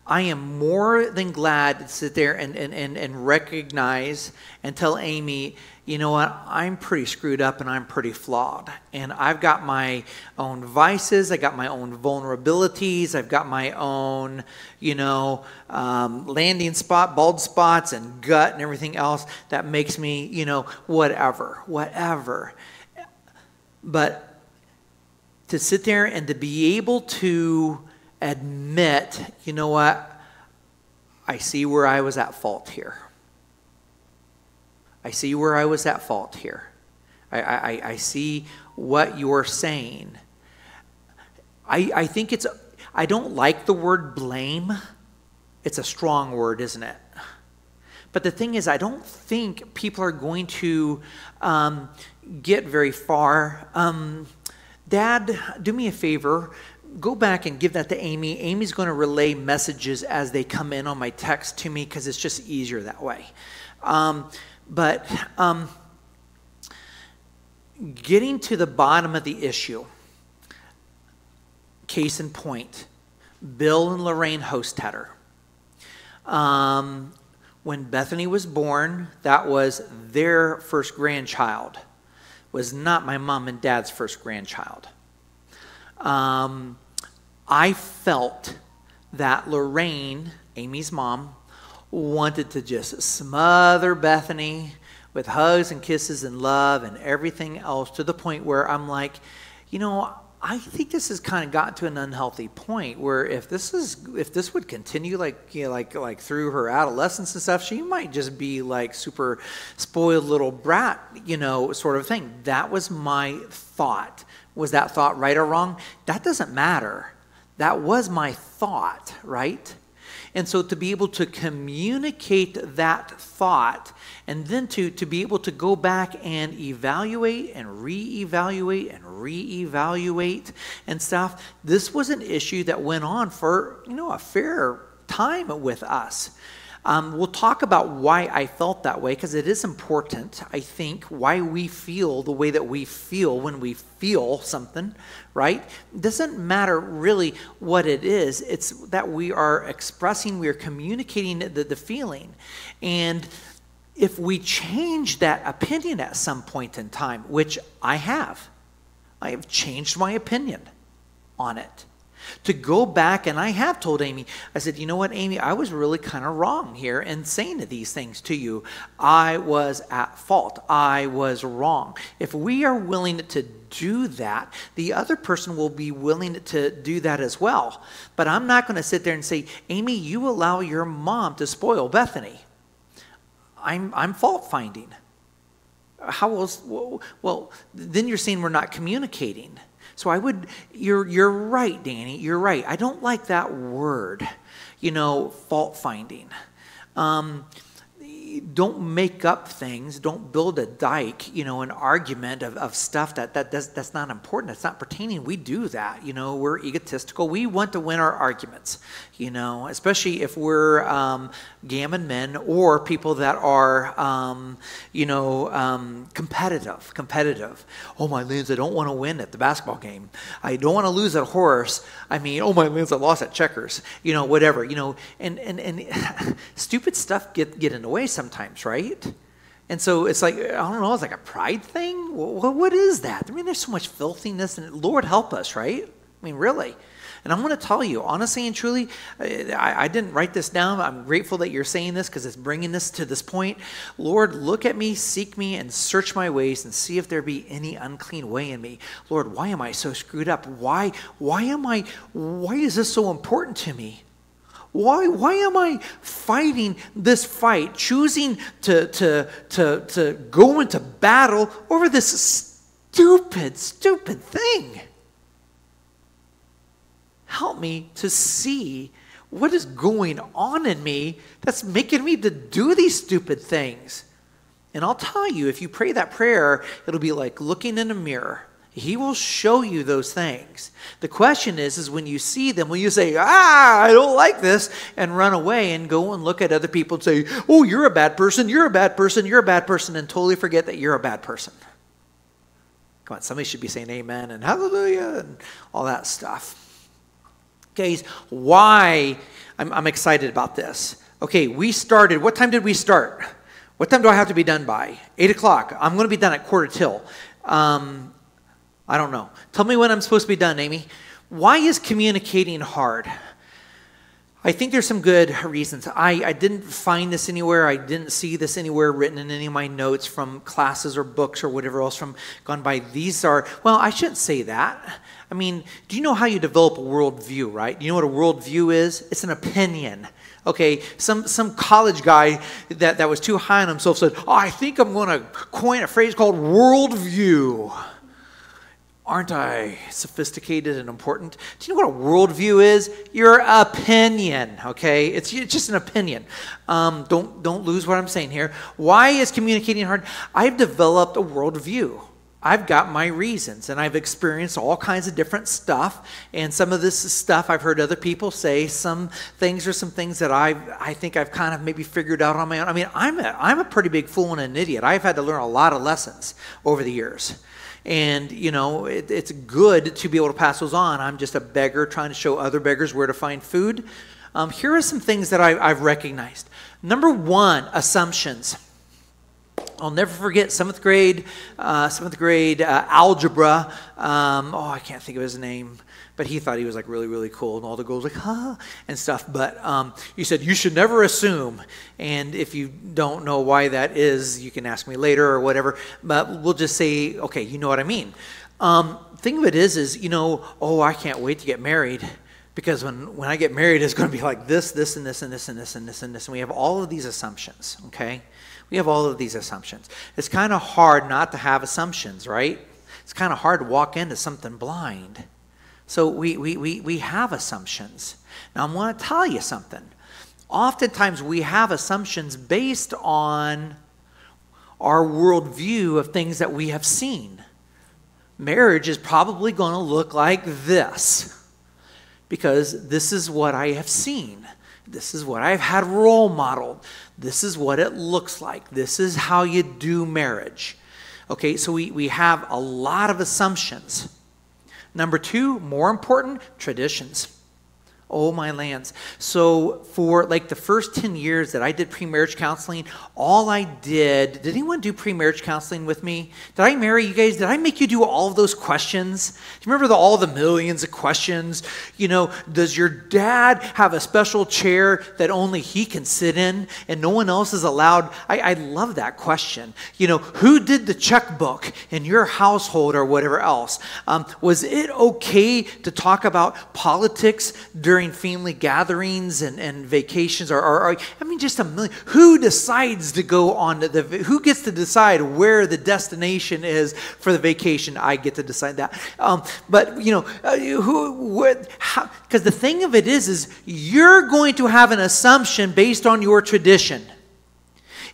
I am more than glad to sit there and recognize and tell Amy, you know what, I'm pretty screwed up and I'm pretty flawed. And I've got my own vices, I got my own vulnerabilities, I've got my own, landing spot, bald spots and gut and everything else that makes me, whatever. But to sit there and to be able to admit, you know what, I see where I was at fault here. I see where I was at fault here. I see what you're saying. I think I don't like the word blame. It's a strong word, isn't it? But the thing is, I don't think people are going to get very far. Dad, do me a favor. Go back and give that to Amy. Amy's going to relay messages as they come in on my text to me because it's just easier that way. But getting to the bottom of the issue, case in point, Bill and Lorraine Hostetter. When Bethany was born, that was their first grandchild. Was not my mom and dad's first grandchild. I felt that Lorraine, Amy's mom, wanted to just smother Bethany with hugs and kisses and love and everything else to the point where I'm like, I think this has kind of gotten to an unhealthy point where if this would continue like through her adolescence and stuff, she might just be like super spoiled little brat, sort of thing. That was my thought. Was that thought right or wrong? That doesn't matter. That was my thought, right? And so to be able to communicate that thought and then to be able to go back and evaluate and reevaluate and reevaluate and stuff, this was an issue that went on for, a fair time with us. We'll talk about why I felt that way because it is important, I think, why we feel the way that we feel when we feel something, right? It doesn't matter really what it is. It's that we are expressing, we are communicating the feeling. And if we change that opinion at some point in time, which I have changed my opinion on it. To go back, and I have told Amy, I said, you know what, Amy, I was really kind of wrong here in saying these things to you. I was at fault. I was wrong. If we are willing to do that, the other person will be willing to do that as well. But I'm not going to sit there and say, Amy, you allow your mom to spoil Bethany. I'm fault finding. How else? Well, then you're saying we're not communicating. So you're right, Danny, you're right. I don't like that word, fault finding. Don't make up things. Don't build a dike, an argument of stuff that's not important. That's not pertaining. We do that. We're egotistical. We want to win our arguments, especially if we're gammon men or people that are, competitive. Oh, my Lance, I don't want to win at the basketball game. I don't want to lose at horse. Oh, my Lance, I lost at checkers. Whatever, and stupid stuff get in the way sometimes, right? And so it's like, I don't know, it's like a pride thing? What is that? There's so much filthiness, and Lord help us, right? Really. And I'm going to tell you, honestly and truly, I didn't write this down. I'm grateful that you're saying this because it's bringing this to this point. Lord, look at me, seek me, and search my ways and see if there be any unclean way in me. Lord, why am I so screwed up? Why is this so important to me? Why am I fighting this fight, choosing to go into battle over this stupid thing? Help me to see what is going on in me that's making me to do these stupid things. And I'll tell you, if you pray that prayer, it'll be like looking in a mirror. He will show you those things. The question is when you see them, will you say, I don't like this, and run away and go and look at other people and say, oh, you're a bad person, you're a bad person, you're a bad person, and totally forget that you're a bad person. Come on, somebody should be saying amen and hallelujah and all that stuff. Okay, why I'm excited about this. Okay, we started, what time did we start? What time do I have to be done by? 8 o'clock. I'm going to be done at 7:45. I don't know. Tell me when I'm supposed to be done, Amy. Why is communicating hard? I think there's some good reasons. I didn't find this anywhere. I didn't see this anywhere written in any of my notes from classes or books or whatever else from gone by. These are, well, I shouldn't say that. I mean, do you know how you develop a worldview, right? You know what a worldview is? It's an opinion. Okay, some college guy that was too high on himself said, I think I'm going to coin a phrase called worldview. Aren't I sophisticated and important? Do you know what a worldview is? Your opinion, okay? It's just an opinion. Don't lose what I'm saying here. Why is communicating hard? I've developed a worldview. I've got my reasons, and I've experienced all kinds of different stuff, and some of this is stuff I've heard other people say. Some things are some things that I think I've kind of maybe figured out on my own. I mean, I'm a pretty big fool and an idiot. I've had to learn a lot of lessons over the years. And, you know, it's good to be able to pass those on. I'm just a beggar trying to show other beggars where to find food. Here are some things that I've recognized. Number one, assumptions. I'll never forget seventh grade algebra. I can't think of his name. But he thought he was like really, really cool. And all the girls like, and stuff. But he said, you should never assume. And if you don't know why that is, you can ask me later or whatever. But we'll just say, okay, you know what I mean. Thing of it is, you know, I can't wait to get married. Because when I get married, it's going to be like this, this, and this, and this, and this, and this, and this. And we have all of these assumptions, okay? We have all of these assumptions. It's kind of hard not to have assumptions, right? It's kind of hard to walk into something blind. So we have assumptions. Now, I want to tell you something. Oftentimes, we have assumptions based on our worldview of things that we have seen. Marriage is probably going to look like this because this is what I have seen. This is what I've had role modeled. This is what it looks like. This is how you do marriage. Okay, so we have a lot of assumptions. Number two, more important, traditions. Oh, my lands. So for like the first 10 years that I did pre-marriage counseling, all I did anyone do pre-marriage counseling with me? Did I marry you guys? Did I make you do all of those questions? Do you remember all the millions of questions? You know, does your dad have a special chair that only he can sit in and no one else is allowed? I love that question. You know, who did the checkbook in your household or whatever else? Was it okay to talk about politics during family gatherings and vacations or I mean just a million. Who decides to go on to who gets to decide where the destination is for the vacation? I get to decide that. But you know, because the thing of it is you're going to have an assumption based on your tradition.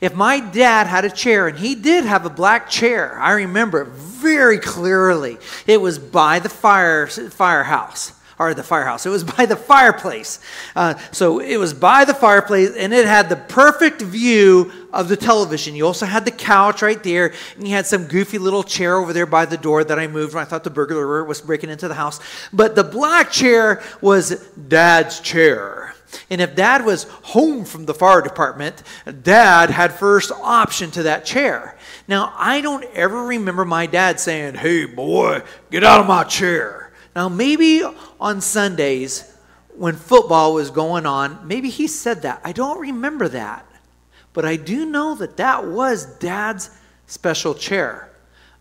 If my dad had a chair, and he did have a black chair, I remember it very clearly. It was by the firehouse. Or the firehouse. It was by the fireplace. So it was by the fireplace, and it had the perfect view of the television. You also had the couch right there, and you had some goofy little chair over there by the door that I moved when I thought the burglar was breaking into the house. But the black chair was Dad's chair. And if Dad was home from the fire department, Dad had first option to that chair. Now, I don't ever remember my dad saying, hey, boy, get out of my chair. Now, maybe on Sundays when football was going on, maybe he said that. I don't remember that. But I do know that that was Dad's special chair.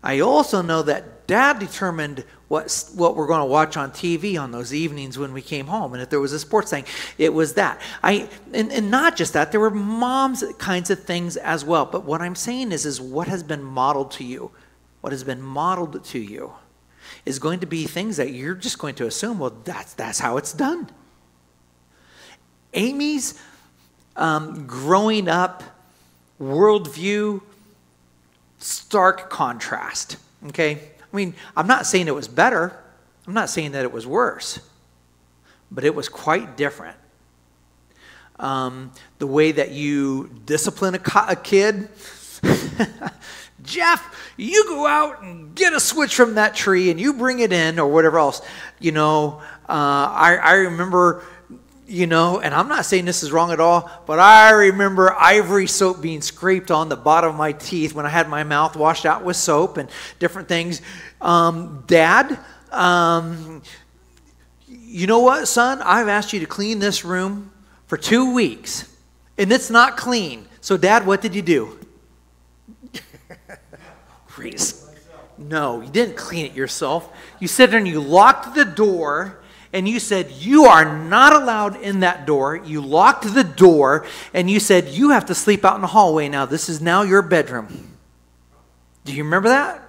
I also know that Dad determined what we're going to watch on TV on those evenings when we came home. And if there was a sports thing, it was that. And not just that, there were Mom's kinds of things as well. But what I'm saying is what has been modeled to you, what has been modeled to you is going to be things that you're just going to assume, well, that's how it's done. Amy's growing up worldview, stark contrast, okay? I mean, I'm not saying it was better. I'm not saying that it was worse. But it was quite different. The way that you discipline a kid. Jeff, you go out and get a switch from that tree and you bring it in or whatever else. You know, I remember, you know, and I'm not saying this is wrong at all, but I remember ivory soap being scraped on the bottom of my teeth when I had my mouth washed out with soap and different things. Dad, you know what, son? I've asked you to clean this room for 2 weeks, and it's not clean. So, Dad, what did you do? No, you didn't clean it yourself. You sat there and you locked the door. And you said, you are not allowed in that door. You locked the door, and you said, you have to sleep out in the hallway now. This is now your bedroom. Do you remember that?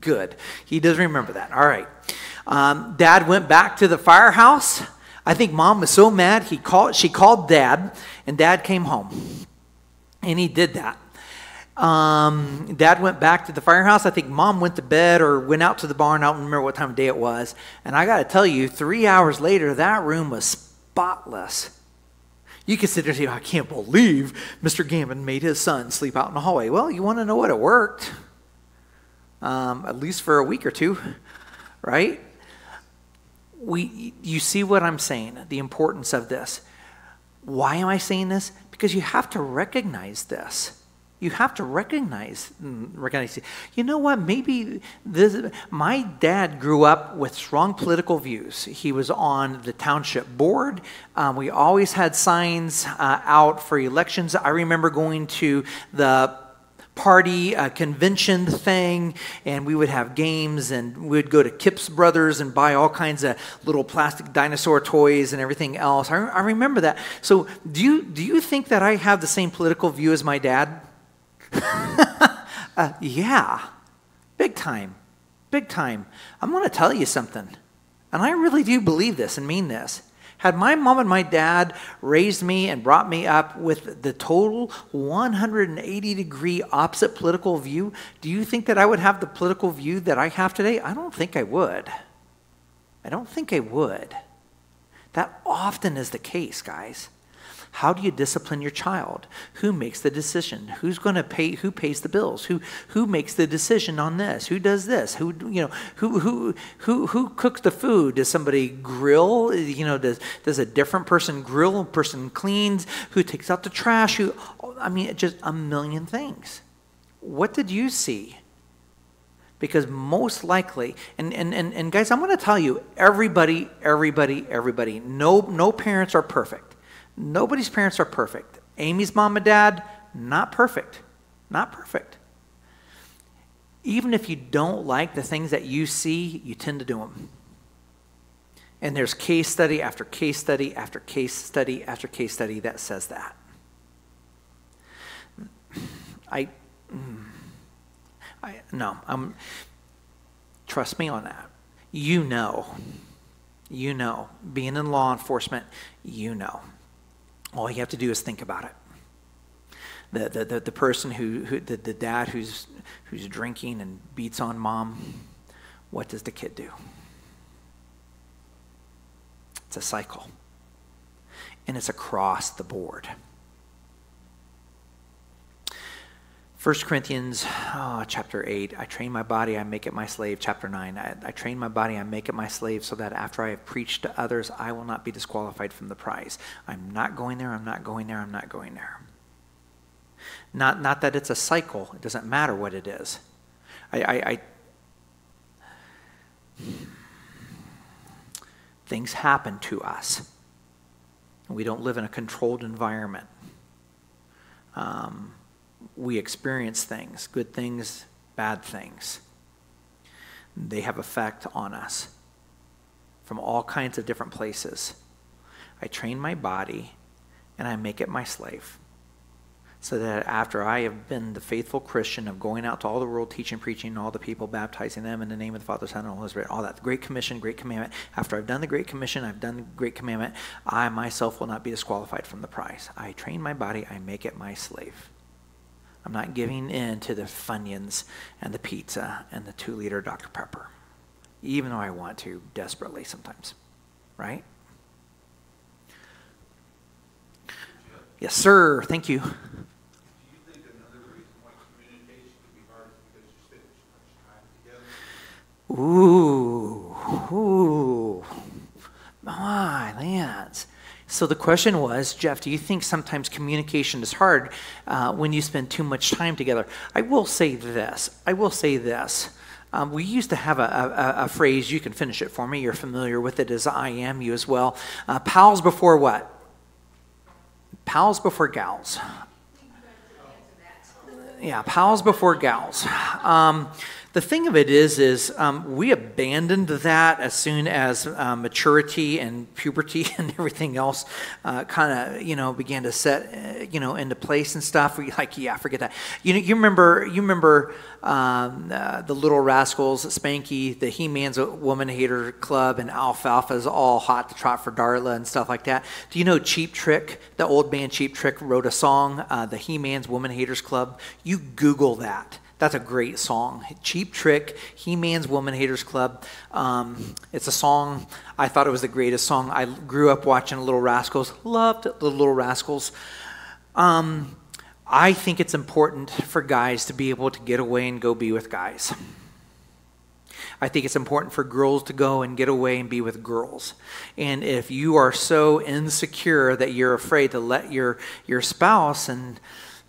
Good. He does remember that. All right. Dad went back to the firehouse. I think Mom was so mad, she called Dad, and Dad came home. And he did that. Dad went back to the firehouse. I think Mom went to bed or went out to the barn. I don't remember what time of day it was. And I got to tell you, 3 hours later, that room was spotless. You can sit there and say, I can't believe Mr. Gammon made his son sleep out in the hallway. Well, you want to know what? It worked. At least for a week or two, right? You see what I'm saying, the importance of this. Why am I saying this? Because you have to recognize this. You have to recognize. You know what? Maybe my dad grew up with strong political views. He was on the township board. We always had signs out for elections. I remember going to the party convention thing, and we would have games, and we would go to Kipps Brothers and buy all kinds of little plastic dinosaur toys and everything else. I remember that. So do you think that I have the same political view as my dad? Yeah, big time. I'm going to tell you something, and I really do believe this and mean this. Had my mom and my dad raised me and brought me up with the total 180-degree opposite political view, do you think that I would have the political view that I have today? I don't think I would. That often is the case, guys. How do you discipline your child? Who makes the decision? Who's going to pay? Who pays the bills? Who makes the decision on this? Who does this? Who cooks the food? Does somebody grill? Does a different person grill? A person cleans? Who takes out the trash? Just a million things. What did you see? Because most likely, and guys, I'm going to tell you, everybody. No parents are perfect. Nobody's parents are perfect. Amy's mom and dad, not perfect. Even if you don't like the things that you see, you tend to do them. And there's case study after case study after case study after case study that says that. Trust me on that. You know, being in law enforcement, all you have to do is think about it. The person the dad who's drinking and beats on mom, what does the kid do? It's a cycle. And it's across the board. 1 Corinthians chapter 8, I train my body, I make it my slave. Chapter 9, I train my body, I make it my slave so that after I have preached to others, I will not be disqualified from the prize. I'm not going there. Not that it's a cycle. It doesn't matter what it is. Things happen to us. We don't live in a controlled environment. We experience things, good things, bad things. They have effect on us from all kinds of different places. I train my body and I make it my slave. So that after I have been the faithful Christian of going out to all the world, teaching, preaching, all the people, baptizing them in the name of the Father, Son, and Holy Spirit, all that, the Great Commission, Great Commandment. After I've done the Great Commission, I've done the Great Commandment, I myself will not be disqualified from the prize. I train my body, I make it my slave. I'm not giving in to the Funyuns and the pizza and the 2-liter Dr. Pepper, even though I want to desperately sometimes, right? Yes, sir. Thank you. Ooh, my lands. So the question was, Jeff, do you think sometimes communication is hard when you spend too much time together? I will say this. We used to have a phrase, you can finish it for me, you're familiar with it as I am, you as well. Pals before what? Pals before gals. Yeah, pals before gals. The thing of it is we abandoned that as soon as maturity and puberty and everything else kind of, began to set, into place and stuff. We like, yeah, forget that. You remember the Little Rascals, Spanky, the He-Man's Woman Hater Club, and Alfalfa's All Hot to Trot for Darla and stuff like that. Do you know Cheap Trick? The old band Cheap Trick wrote a song, the He-Man's Woman Haters Club. You Google that. That's a great song. Cheap Trick, He-Man's Woman Haters Club. It's a song, I thought it was the greatest song. I grew up watching Little Rascals, loved the Little Rascals. I think it's important for guys to be able to get away and go be with guys. I think it's important for girls to go and get away and be with girls. And if you are so insecure that you're afraid to let your spouse and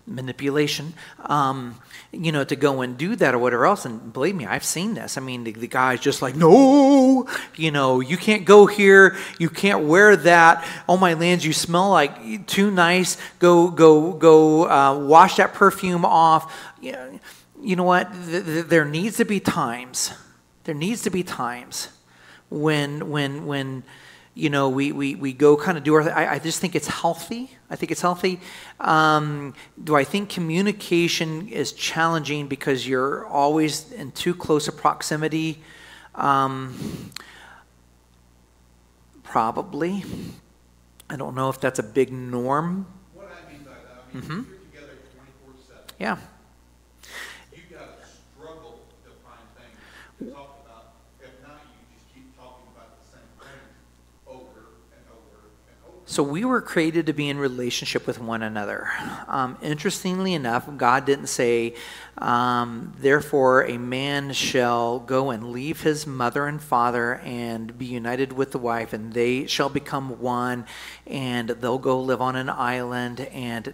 manipulation, to go and do that or whatever else. And believe me, I've seen this. I mean, the guy's just like, no, you can't go here. You can't wear that. Oh my lands, you smell like too nice. Go, wash that perfume off. You know what? There needs to be times. There needs to be times when we go kind of do our thing. I just think it's healthy. Do I think communication is challenging because you're always in too close a proximity? Probably. I don't know if that's a big norm. What I mean by that, if you're together 24/7. Yeah. You got to struggle to find things to talk about. If not, you just keep talking about the same things over and over and over. So we were created to be in relationship with one another. Interestingly enough, God didn't say, therefore a man shall go and leave his mother and father and be united with the wife, and they shall become one, and they'll go live on an island and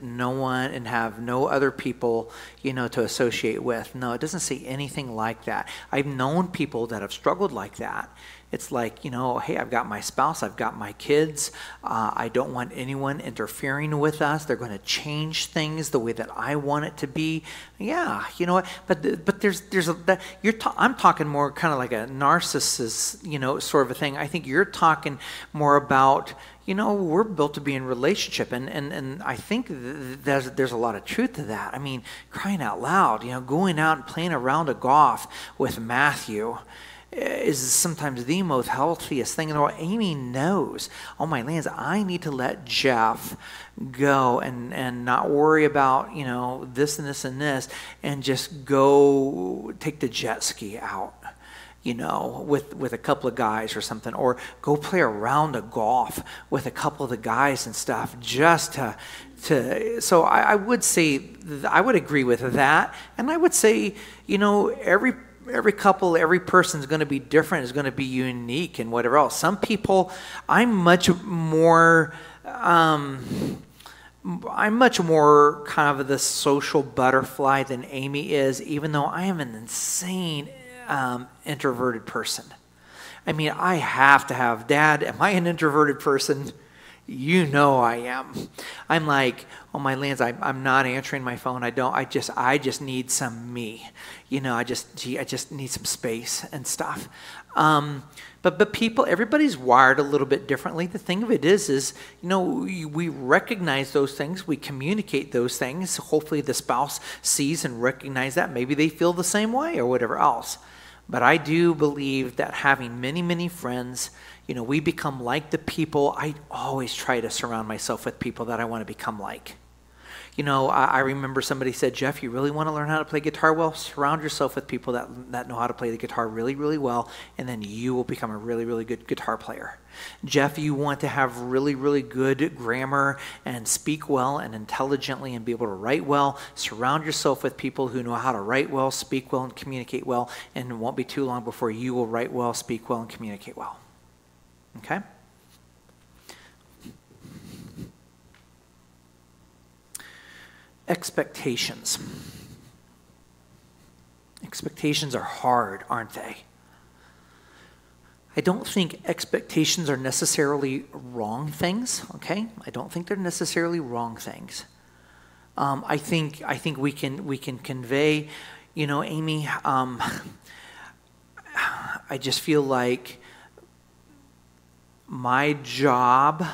have no other people, to associate with. No, it doesn't say anything like that. I've known people that have struggled like that. It's like, hey, I've got my spouse, I've got my kids. I don't want anyone interfering with us. They're going to change things the way that I want it to be. Yeah, you know what? But I'm talking more kind of like a narcissist, sort of a thing. I think you're talking more about, we're built to be in relationship, and I think there's a lot of truth to that. I mean, crying out loud, going out and playing a round of golf with Matthew is sometimes the most healthiest thing in the world. Amy knows, oh my lands, I need to let Jeff go and not worry about, this and this and this, and just go take the jet ski out, with a couple of guys or something, or go play a round of golf with a couple of the guys and stuff, just so I would say, I would agree with that. And I would say, every couple, every person is going to be different, is going to be unique and whatever else. Some people, I'm much more kind of the social butterfly than Amy is, even though I am an insane introverted person. I mean, I have to have, Dad, am I an introverted person? You know I am. I'm like, oh my lands, I'm not answering my phone. I just need some me. You know, I just need some space and stuff. But people, everybody's wired a little bit differently. The thing of it is, you know, we recognize those things. We communicate those things. Hopefully the spouse sees and recognizes that. Maybe they feel the same way or whatever else. But I do believe that having many, many friends, you know, we become like the people. I always try to surround myself with people that I want to become like. You know, I remember somebody said, Jeff, you really want to learn how to play guitar well? Surround yourself with people that know how to play the guitar really, really well, and then you will become a really, really good guitar player. Jeff, you want to have really, really good grammar and speak well and intelligently and be able to write well. Surround yourself with people who know how to write well, speak well, and communicate well, and it won't be too long before you will write well, speak well, and communicate well. Okay? Expectations. Expectations are hard, aren't they? I don't think expectations are necessarily wrong things, okay? I don't think they're necessarily wrong things. I think we can convey, you know, Amy, I just feel like my job,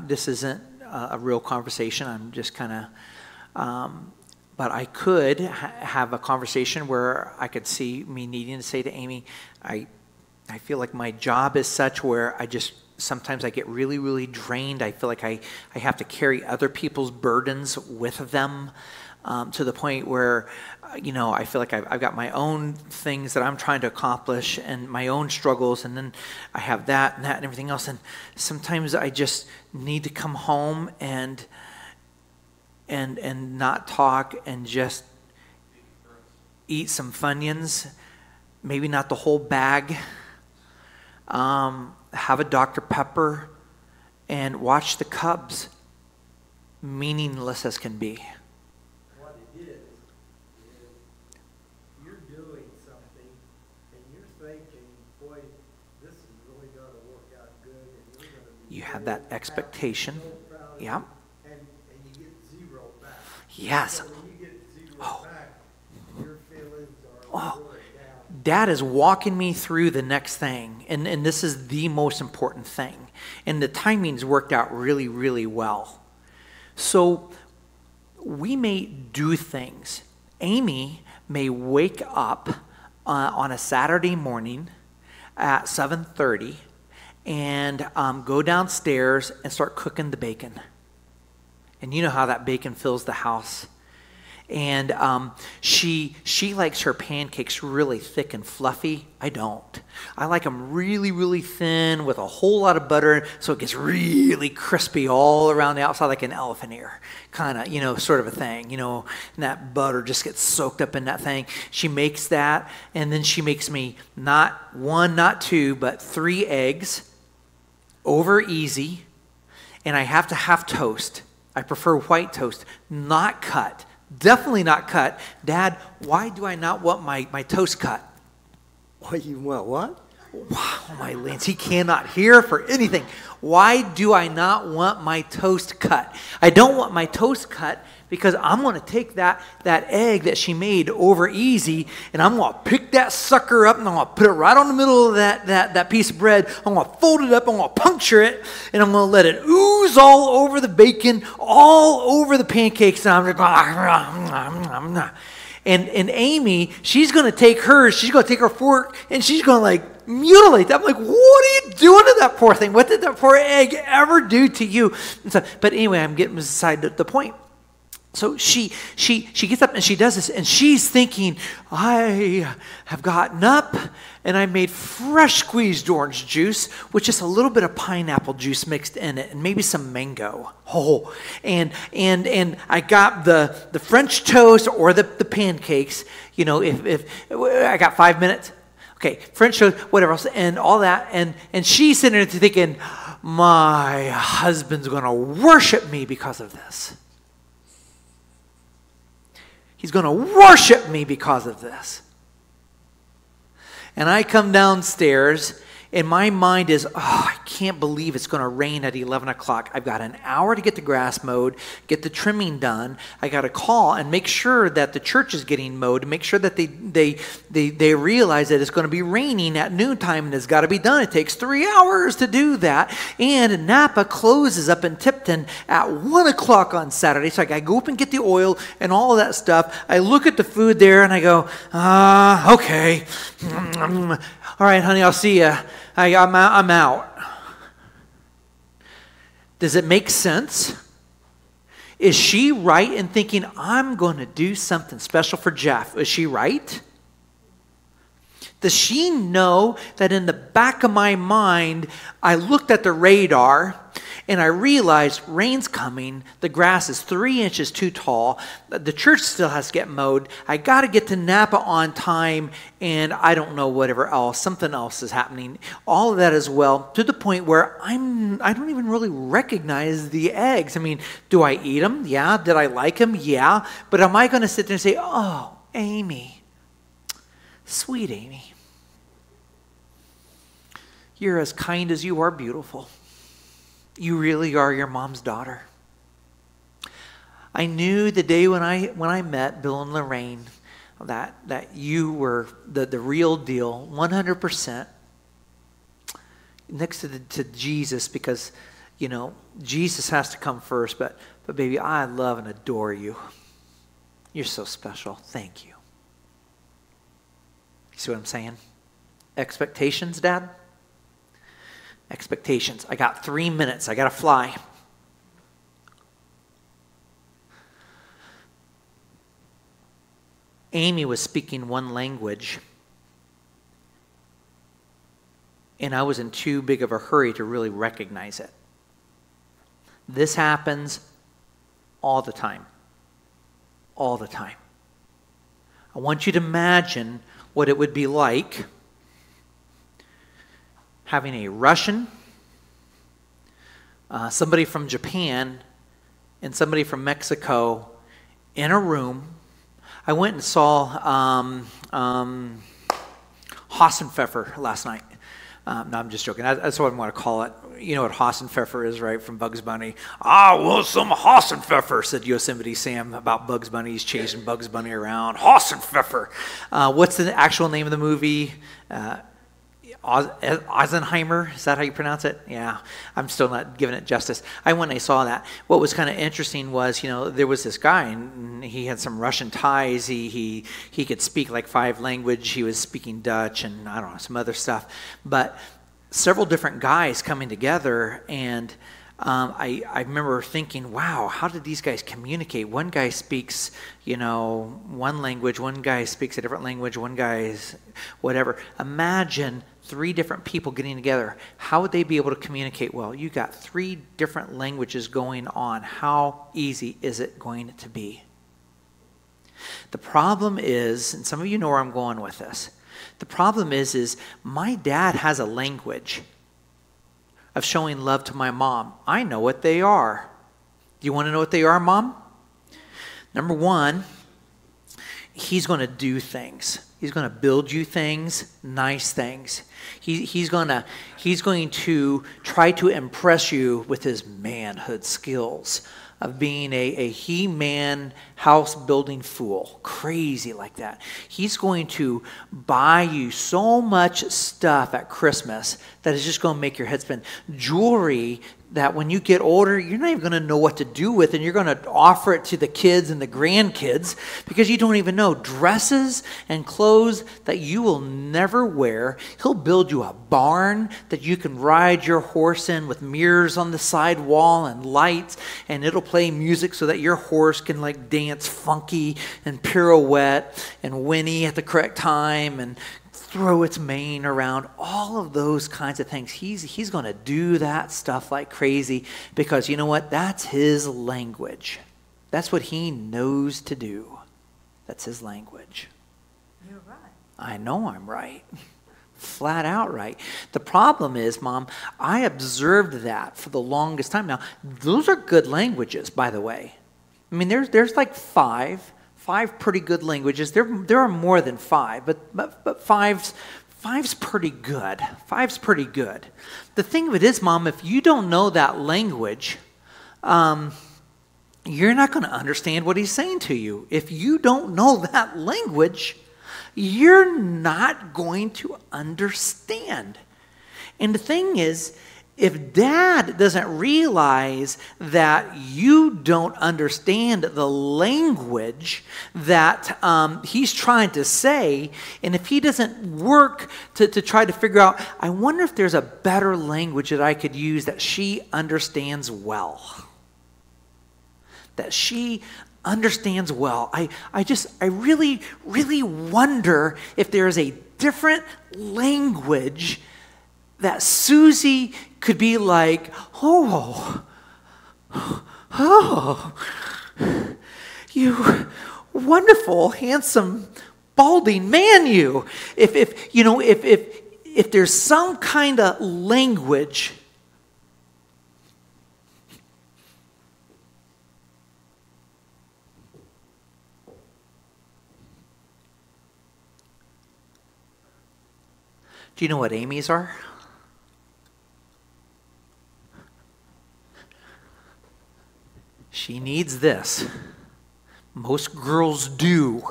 this isn't a real conversation, I'm just kind of, but I could have a conversation where I could see me needing to say to Amy, I feel like my job is such where sometimes I get really, really drained. I feel like I have to carry other people's burdens with them to the point where, you know, I feel like I've got my own things that I'm trying to accomplish and my own struggles, and then I have that and everything else. And sometimes I just need to come home and not talk and just eat some Funyuns, maybe not the whole bag, have a Dr. Pepper, and watch the Cubs, meaningless as can be. What it is you're doing something and you're thinking, boy, this is really going to work out good, and you're going to be You have that happy, expectation. so proud of Yeah. it, and you get zero back. Yes. So when you get zero Oh. back, your feelings are Oh. really down. Dad is walking me through the next thing, and this is the most important thing. And the timing's worked out really, really well. So we may do things. Amy may wake up on a Saturday morning at 7:30 and go downstairs and start cooking the bacon. And you know how that bacon fills the house. And she likes her pancakes really thick and fluffy. I don't. I like them really, really thin with a whole lot of butter, so it gets really crispy all around the outside like an elephant ear, kind of, you know, sort of a thing, you know, and that butter just gets soaked up in that thing. She makes that, and then she makes me not one, not two, but 3 eggs over easy, and I have to have toast. I prefer white toast, not cut. Definitely not cut. Dad, why do I not want my toast cut? What you want? What? Wow, my lands, he cannot hear for anything. Why do I not want my toast cut? I don't want my toast cut because I'm going to take that egg that she made over easy, and I'm going to pick that sucker up, and I'm going to put it right on the middle of that piece of bread. I'm going to fold it up, I'm going to puncture it, and I'm going to let it ooze all over the bacon, all over the pancakes, and I'm just going, and Amy, she's going to take hers, she's going to take her fork, and she's going to like mutilate that. I'm like, what are you doing to that poor thing? What did that poor egg ever do to you? And so, but anyway, I'm getting beside the point. So she gets up and she does this, and she's thinking, I have gotten up and I made fresh squeezed orange juice with just a little bit of pineapple juice mixed in it and maybe some mango. Oh, and I got the French toast or the pancakes. You know, if I got 5 minutes, okay, French toast, whatever else, and all that, and she's sitting there thinking, my husband's going to worship me because of this. He's going to worship me because of this. And I come downstairs, And my mind is, oh, I can't believe it's going to rain at 11 o'clock. I've got an hour to get the grass mowed, get the trimming done. I got to call and make sure that the church is getting mowed, and make sure that they realize that it's going to be raining at noontime and it's got to be done. It takes 3 hours to do that. And Napa closes up in Tipton at 1 o'clock on Saturday. So I got to go up and get the oil and all of that stuff. I look at the food there and I go, okay. All right, honey, I'll see you. I'm out. Does it make sense? Is she right in thinking, I'm going to do something special for Jeff? Is she right? Does she know that in the back of my mind, I looked at the radar and I realized rain's coming. The grass is 3 inches too tall. The church still has to get mowed. I got to get to Napa on time, and I don't know whatever else. Something else is happening. All of that as well, to the point where I don't even really recognize the eggs. I mean, do I eat them? Yeah. Did I like them? Yeah. But am I going to sit there and say, oh, Amy, sweet Amy, you're as kind as you are beautiful. You really are your mom's daughter. I knew the day when I met Bill and Lorraine that you were the real deal, 100%, next to Jesus, because, you know, Jesus has to come first. But baby, I love and adore you. You're so special. Thank you. You see what I'm saying? Expectations, Dad? Expectations. I got 3 minutes. I got to fly. Amy was speaking one language, and I was in too big of a hurry to really recognize it. This happens all the time. All the time. I want you to imagine what it would be like having a Russian, somebody from Japan, and somebody from Mexico in a room. I went and saw Hassenpfeffer last night. No, I'm just joking. That's what I want to call it. You know what Hassenpfeffer is, right, from Bugs Bunny? I want some Hassenpfeffer, said Yosemite Sam about Bugs Bunny. He's chasing Bugs Bunny around. Hassenpfeffer. What's the actual name of the movie? Eisenheimer, is that how you pronounce it? Yeah, I'm still not giving it justice. When I saw that, what was kind of interesting was, you know, there was this guy, and he had some Russian ties. He could speak like 5 languages. He was speaking Dutch and, I don't know, some other stuff. But several different guys coming together, and I remember thinking, wow, how did these guys communicate? One guy speaks, you know, one language. One guy speaks a different language. One guy's whatever. Imagine 3 different people getting together. How would they be able to communicate well? You got 3 different languages going on. How easy is it going to be? The problem is, and some of you know where I'm going with this, the problem is my dad has a language of showing love to my mom. I know what they are. Do you want to know what they are, Mom? Number 1, he's going to do things. He's going to build you things, nice things. He's going to try to impress you with his manhood skills of being a he-man house-building fool, crazy like that. He's going to buy you so much stuff at Christmas that is just going to make your head spin. Jewelry that when you get older, you're not even going to know what to do with, and you're going to offer it to the kids and the grandkids because you don't even know. Dresses and clothes that you will never wear. He'll build you a barn that you can ride your horse in with mirrors on the side wall and lights, and it'll play music so that your horse can like dance funky and pirouette and whinny at the correct time and throw its mane around, all of those kinds of things. He's going to do that stuff like crazy because you know what? That's his language. That's what he knows to do. That's his language. You're right. I know I'm right. Flat out right. The problem is, Mom, I observed that for the longest time. Now, those are good languages, by the way. I mean, there's like 5 pretty good languages. There are more than 5, but 5's 5's pretty good. 5's pretty good. The thing of it is, Mom, if you don't know that language, you're not going to understand what he's saying to you. If you don't know that language, you're not going to understand. And the thing is, if Dad doesn't realize that you don't understand the language that he's trying to say, and if he doesn't work to try to figure out, I wonder if there's a better language that I could use that she understands well. That she understands well. I really, really wonder if there is a different language that Susie could be like, oh, you wonderful, handsome, balding man, you. If there's some kind of language Do you know what Amy's are? She needs this. Most girls do.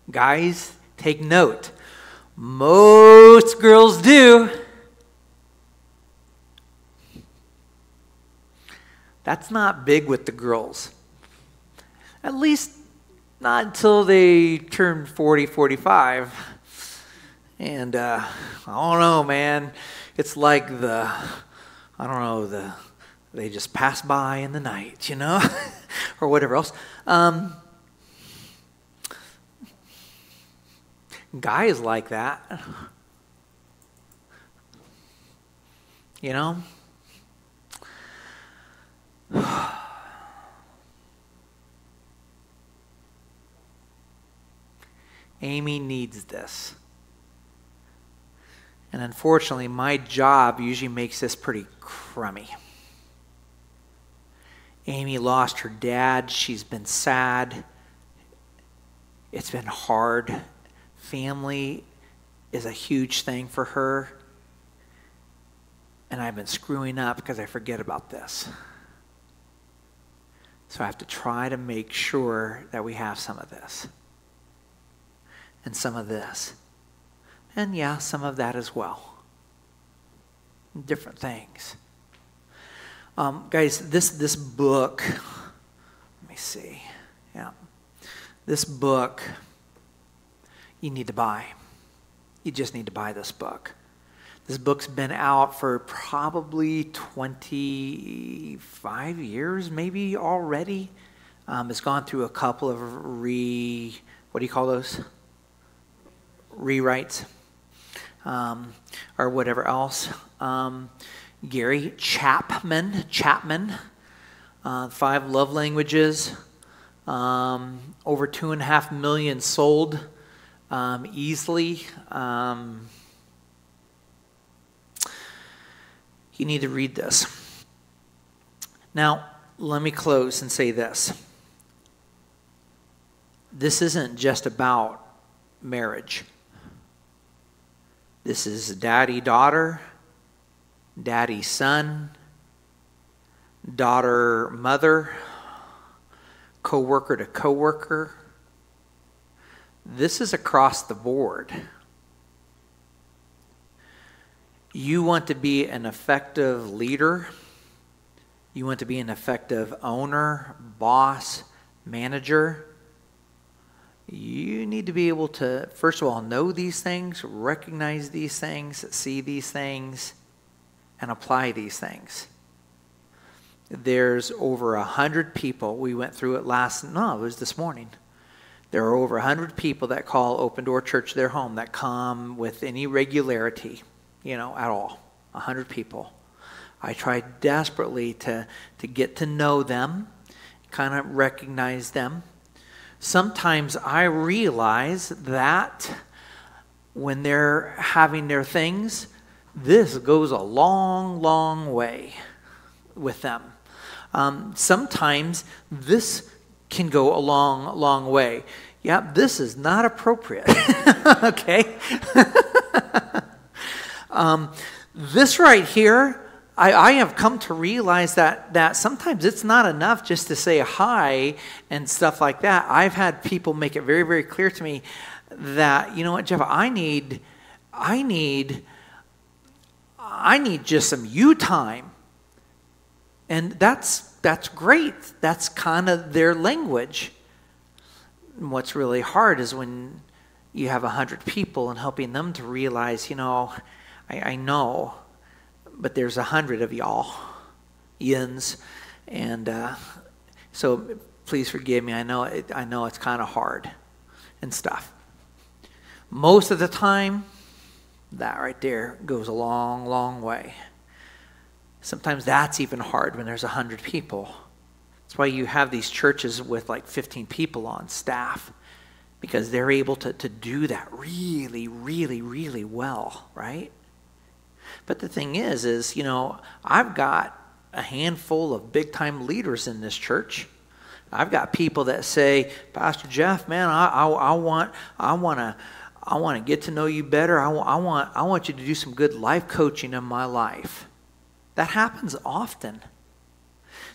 Guys, take note. Most girls do. That's not big with the girls. At least not until they turn 40, 45. And I don't know, man. It's like they just pass by in the night, or whatever else. Guys like that, Amy needs this. And unfortunately, my job usually makes this pretty crummy. Amy lost her dad. She's been sad. It's been hard. Family is a huge thing for her. And I've been screwing up because I forget about this. So I have to try to make sure that we have some of this. And some of this. And yeah, some of that as well. Different things. Guys, this book, let me see. Yeah. This book, you need to buy. You just need to buy this book. This book's been out for probably 25 years, maybe already. It's gone through a couple of what do you call those? Rewrites. Or whatever else. Gary Chapman, 5 love languages, over 2.5 million sold easily. You need to read this. Now, let me close and say this. This isn't just about marriage. This is daddy-daughter, daddy-son, daughter-mother, co-worker to co-worker. This is across the board. You want to be an effective leader. You want to be an effective owner, boss, manager. You need to be able to, first of all, know these things, recognize these things, see these things, and apply these things. There's over 100 people. We went through it it was this morning. There are over 100 people that call Open Door Church their home, that come with any regularity, at all. 100 people. I try desperately to get to know them, kind of recognize them. Sometimes I realize that when they're having their things, this goes a long, long way with them. Sometimes this can go a long, long way. Yeah, this is not appropriate. Okay? This right here, I have come to realize that sometimes it's not enough just to say hi and stuff like that. I've had people make it very, very clear to me that, you know what, Jeff, I need just some you time. And that's great. That's kind of their language. And what's really hard is when you have 100 people and helping them to realize, you know, I know, but there's 100 of y'all, yins, and so please forgive me. I know it's kind of hard and stuff. Most of the time, that right there goes a long, long way. Sometimes that's even hard when there's 100 people. That's why you have these churches with like 15 people on staff, because they're able to do that really, really, really well, right? But the thing is, you know, I've got a handful of big-time leaders in this church. I've got people that say, Pastor Jeff, man, I want to get to know you better. I want you to do some good life coaching in my life. That happens often.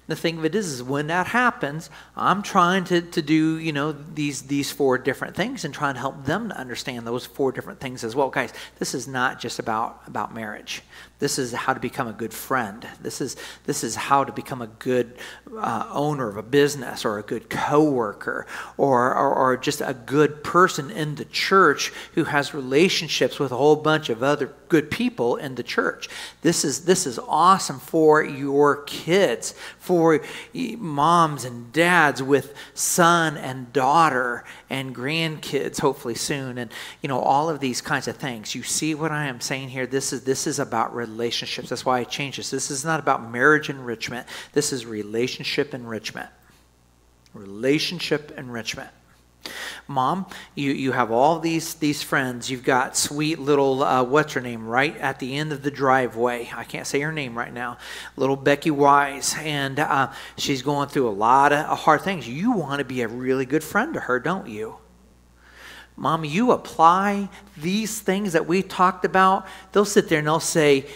The thing of it is when that happens, I'm trying to do, you know, these 4 different things and trying to help them to understand those 4 different things as well. Guys, this is not just about marriage. This is how to become a good friend. This is how to become a good owner of a business, or a good coworker, or just a good person in the church who has relationships with a whole bunch of other good people in the church. This is awesome for your kids, for moms and dads with son and daughter and grandkids, hopefully soon, and you know, all of these kinds of things. You see what I am saying here? This is about relationships. That's why I changed this. This is not about marriage enrichment. This is relationship enrichment. Relationship enrichment. Mom, you have all these friends. You've got sweet little, what's her name, right at the end of the driveway. I can't say her name right now. Little Becky Wise. And she's going through a lot of hard things. You want to be a really good friend to her, don't you? Mom, you apply these things that we talked about. They'll sit there and they'll say,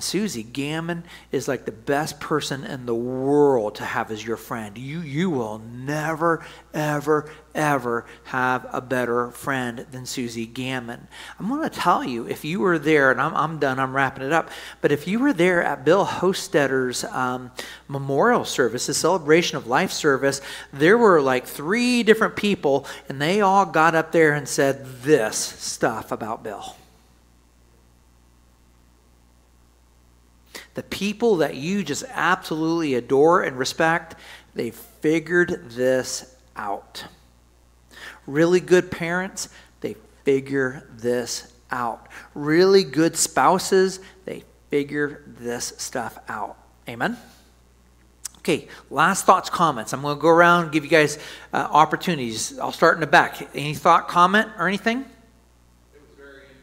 Susie Gammon is like the best person in the world to have as your friend. You will never, ever, ever have a better friend than Susie Gammon. I'm going to tell you, if you were there, and I'm done, I'm wrapping it up, but if you were there at Bill Hostetter's memorial service, the Celebration of Life service, there were like 3 different people, and they all got up there and said this stuff about Bill. The people that you just absolutely adore and respect, they figured this out. Really good parents, they figure this out. Really good spouses, they figure this stuff out. Amen? Okay, last thoughts, comments. I'm going to go around and give you guys opportunities. I'll start in the back. Any thought, comment, or anything? It was very interesting.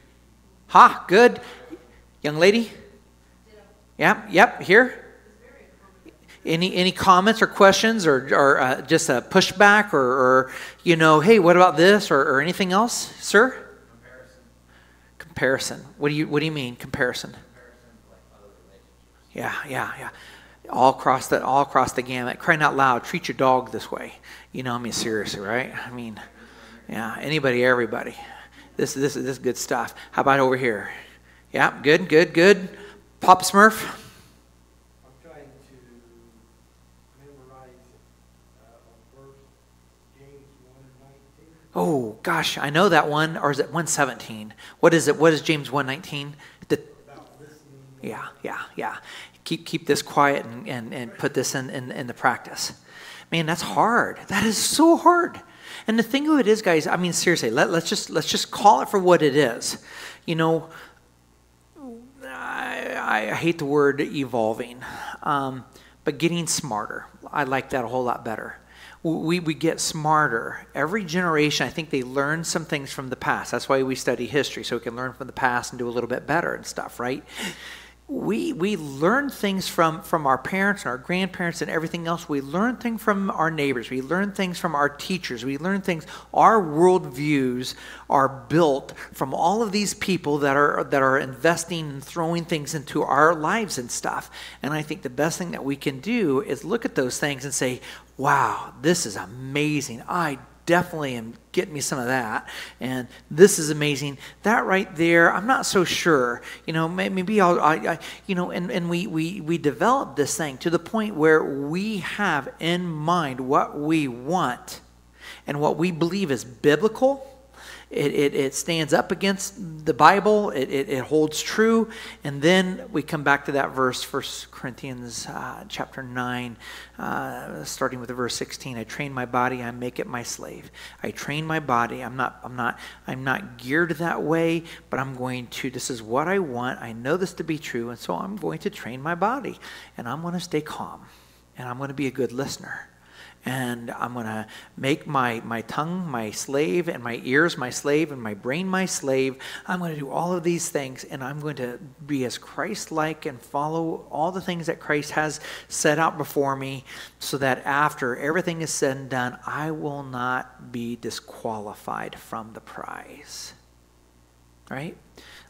Ha, good. Young lady? Yep, here. Any comments or questions, or just a pushback, or you know, hey, what about this, or anything else, sir? Comparison. What do you mean comparison? Yeah. All across the gamut. Crying out loud, treat your dog this way. You know, I mean, seriously, right? I mean, yeah, anybody, everybody. This is good stuff. How about over here? Yeah, good. Papa Smurf. I'm trying to memorize a verse, James 1:19. Oh, gosh, I know that one. Or is it 1:17? What is it? What is James 1:19? About listening. Yeah. Keep this quiet and put this in the practice. Man, that's hard. That is so hard. And the thing of it is, guys, I mean, seriously, let's just call it for what it is. You know, I hate the word evolving, but getting smarter. I like that a whole lot better. We get smarter. Every generation, I think they learn some things from the past. That's why we study history, so we can learn from the past and do a little bit better and stuff, right? we learn things from our parents and our grandparents and everything else. We learn things from our neighbors. We learn things from our teachers. We learn things. Our worldviews are built from all of these people that are investing and throwing things into our lives and stuff. And I think the best thing that we can do is look at those things and say, wow, this is amazing. I definitely am getting me some of that, and this is amazing. That right there, I'm not so sure. Maybe and we develop this thing to the point where we have in mind what we want and what we believe is biblical. It stands up against the Bible. It holds true. And then we come back to that verse, 1 Corinthians chapter 9, starting with verse 16. I train my body, I make it my slave. I train my body. I'm not geared that way, but I'm going to, this is what I want. I know this to be true, and so I'm going to train my body. And I'm going to stay calm. And I'm going to be a good listener. And I'm going to make my tongue my slave, and my ears my slave, and my brain my slave. I'm going to do all of these things, and I'm going to be as Christ-like and follow all the things that Christ has set out before me, so that after everything is said and done, I will not be disqualified from the prize. Right?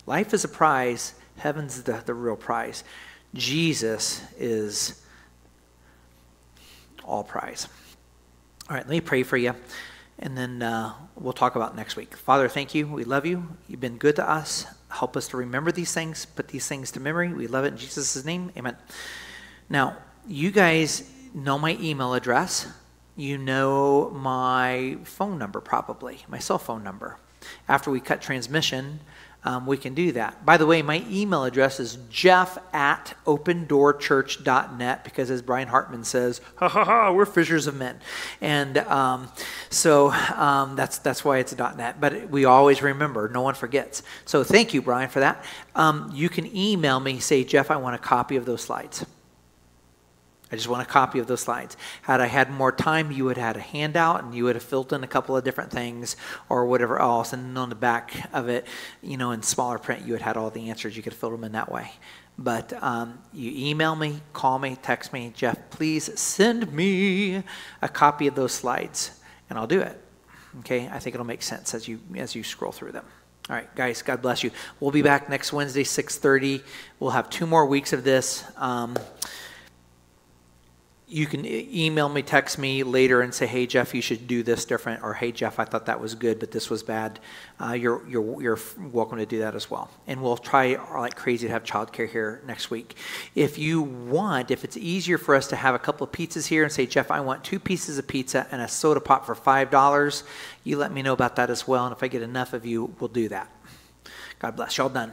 Life is a prize. Heaven's the real prize. Jesus is all prize. All right, let me pray for you, and then we'll talk about next week. Father, thank you. We love you. You've been good to us. Help us to remember these things, put these things to memory. We love it in Jesus' name. Amen. Now, you guys know my email address. You know my phone number, probably, my cell phone number. After we cut transmission, we can do that. By the way, my email address is jeff@opendoorchurch.net, because as Brian Hartman says, we're fishers of men. And so that's why it's .net. But we always remember, no one forgets. So thank you, Brian, for that. You can email me, say, Jeff, I want a copy of those slides. I just want a copy of those slides. Had I had more time, you would have had a handout, and you would have filled in a couple of different things or whatever else. And on the back of it, in smaller print, you would have had all the answers. You could have filled them in that way. But you email me, call me, text me, Jeff, please send me a copy of those slides, and I'll do it. Okay? I think it'll make sense as you scroll through them. All right, guys, God bless you. We'll be back next Wednesday, 6:30. We'll have 2 more weeks of this. You can email me, text me later and say, hey, Jeff, you should do this different. Or, hey, Jeff, I thought that was good, but this was bad. You're welcome to do that as well. And we'll try like crazy to have childcare here next week. If you want, if it's easier for us to have a couple of pizzas here and say, Jeff, I want 2 pieces of pizza and a soda pop for $5, you let me know about that as well. And if I get enough of you, we'll do that. God bless. Y'all done.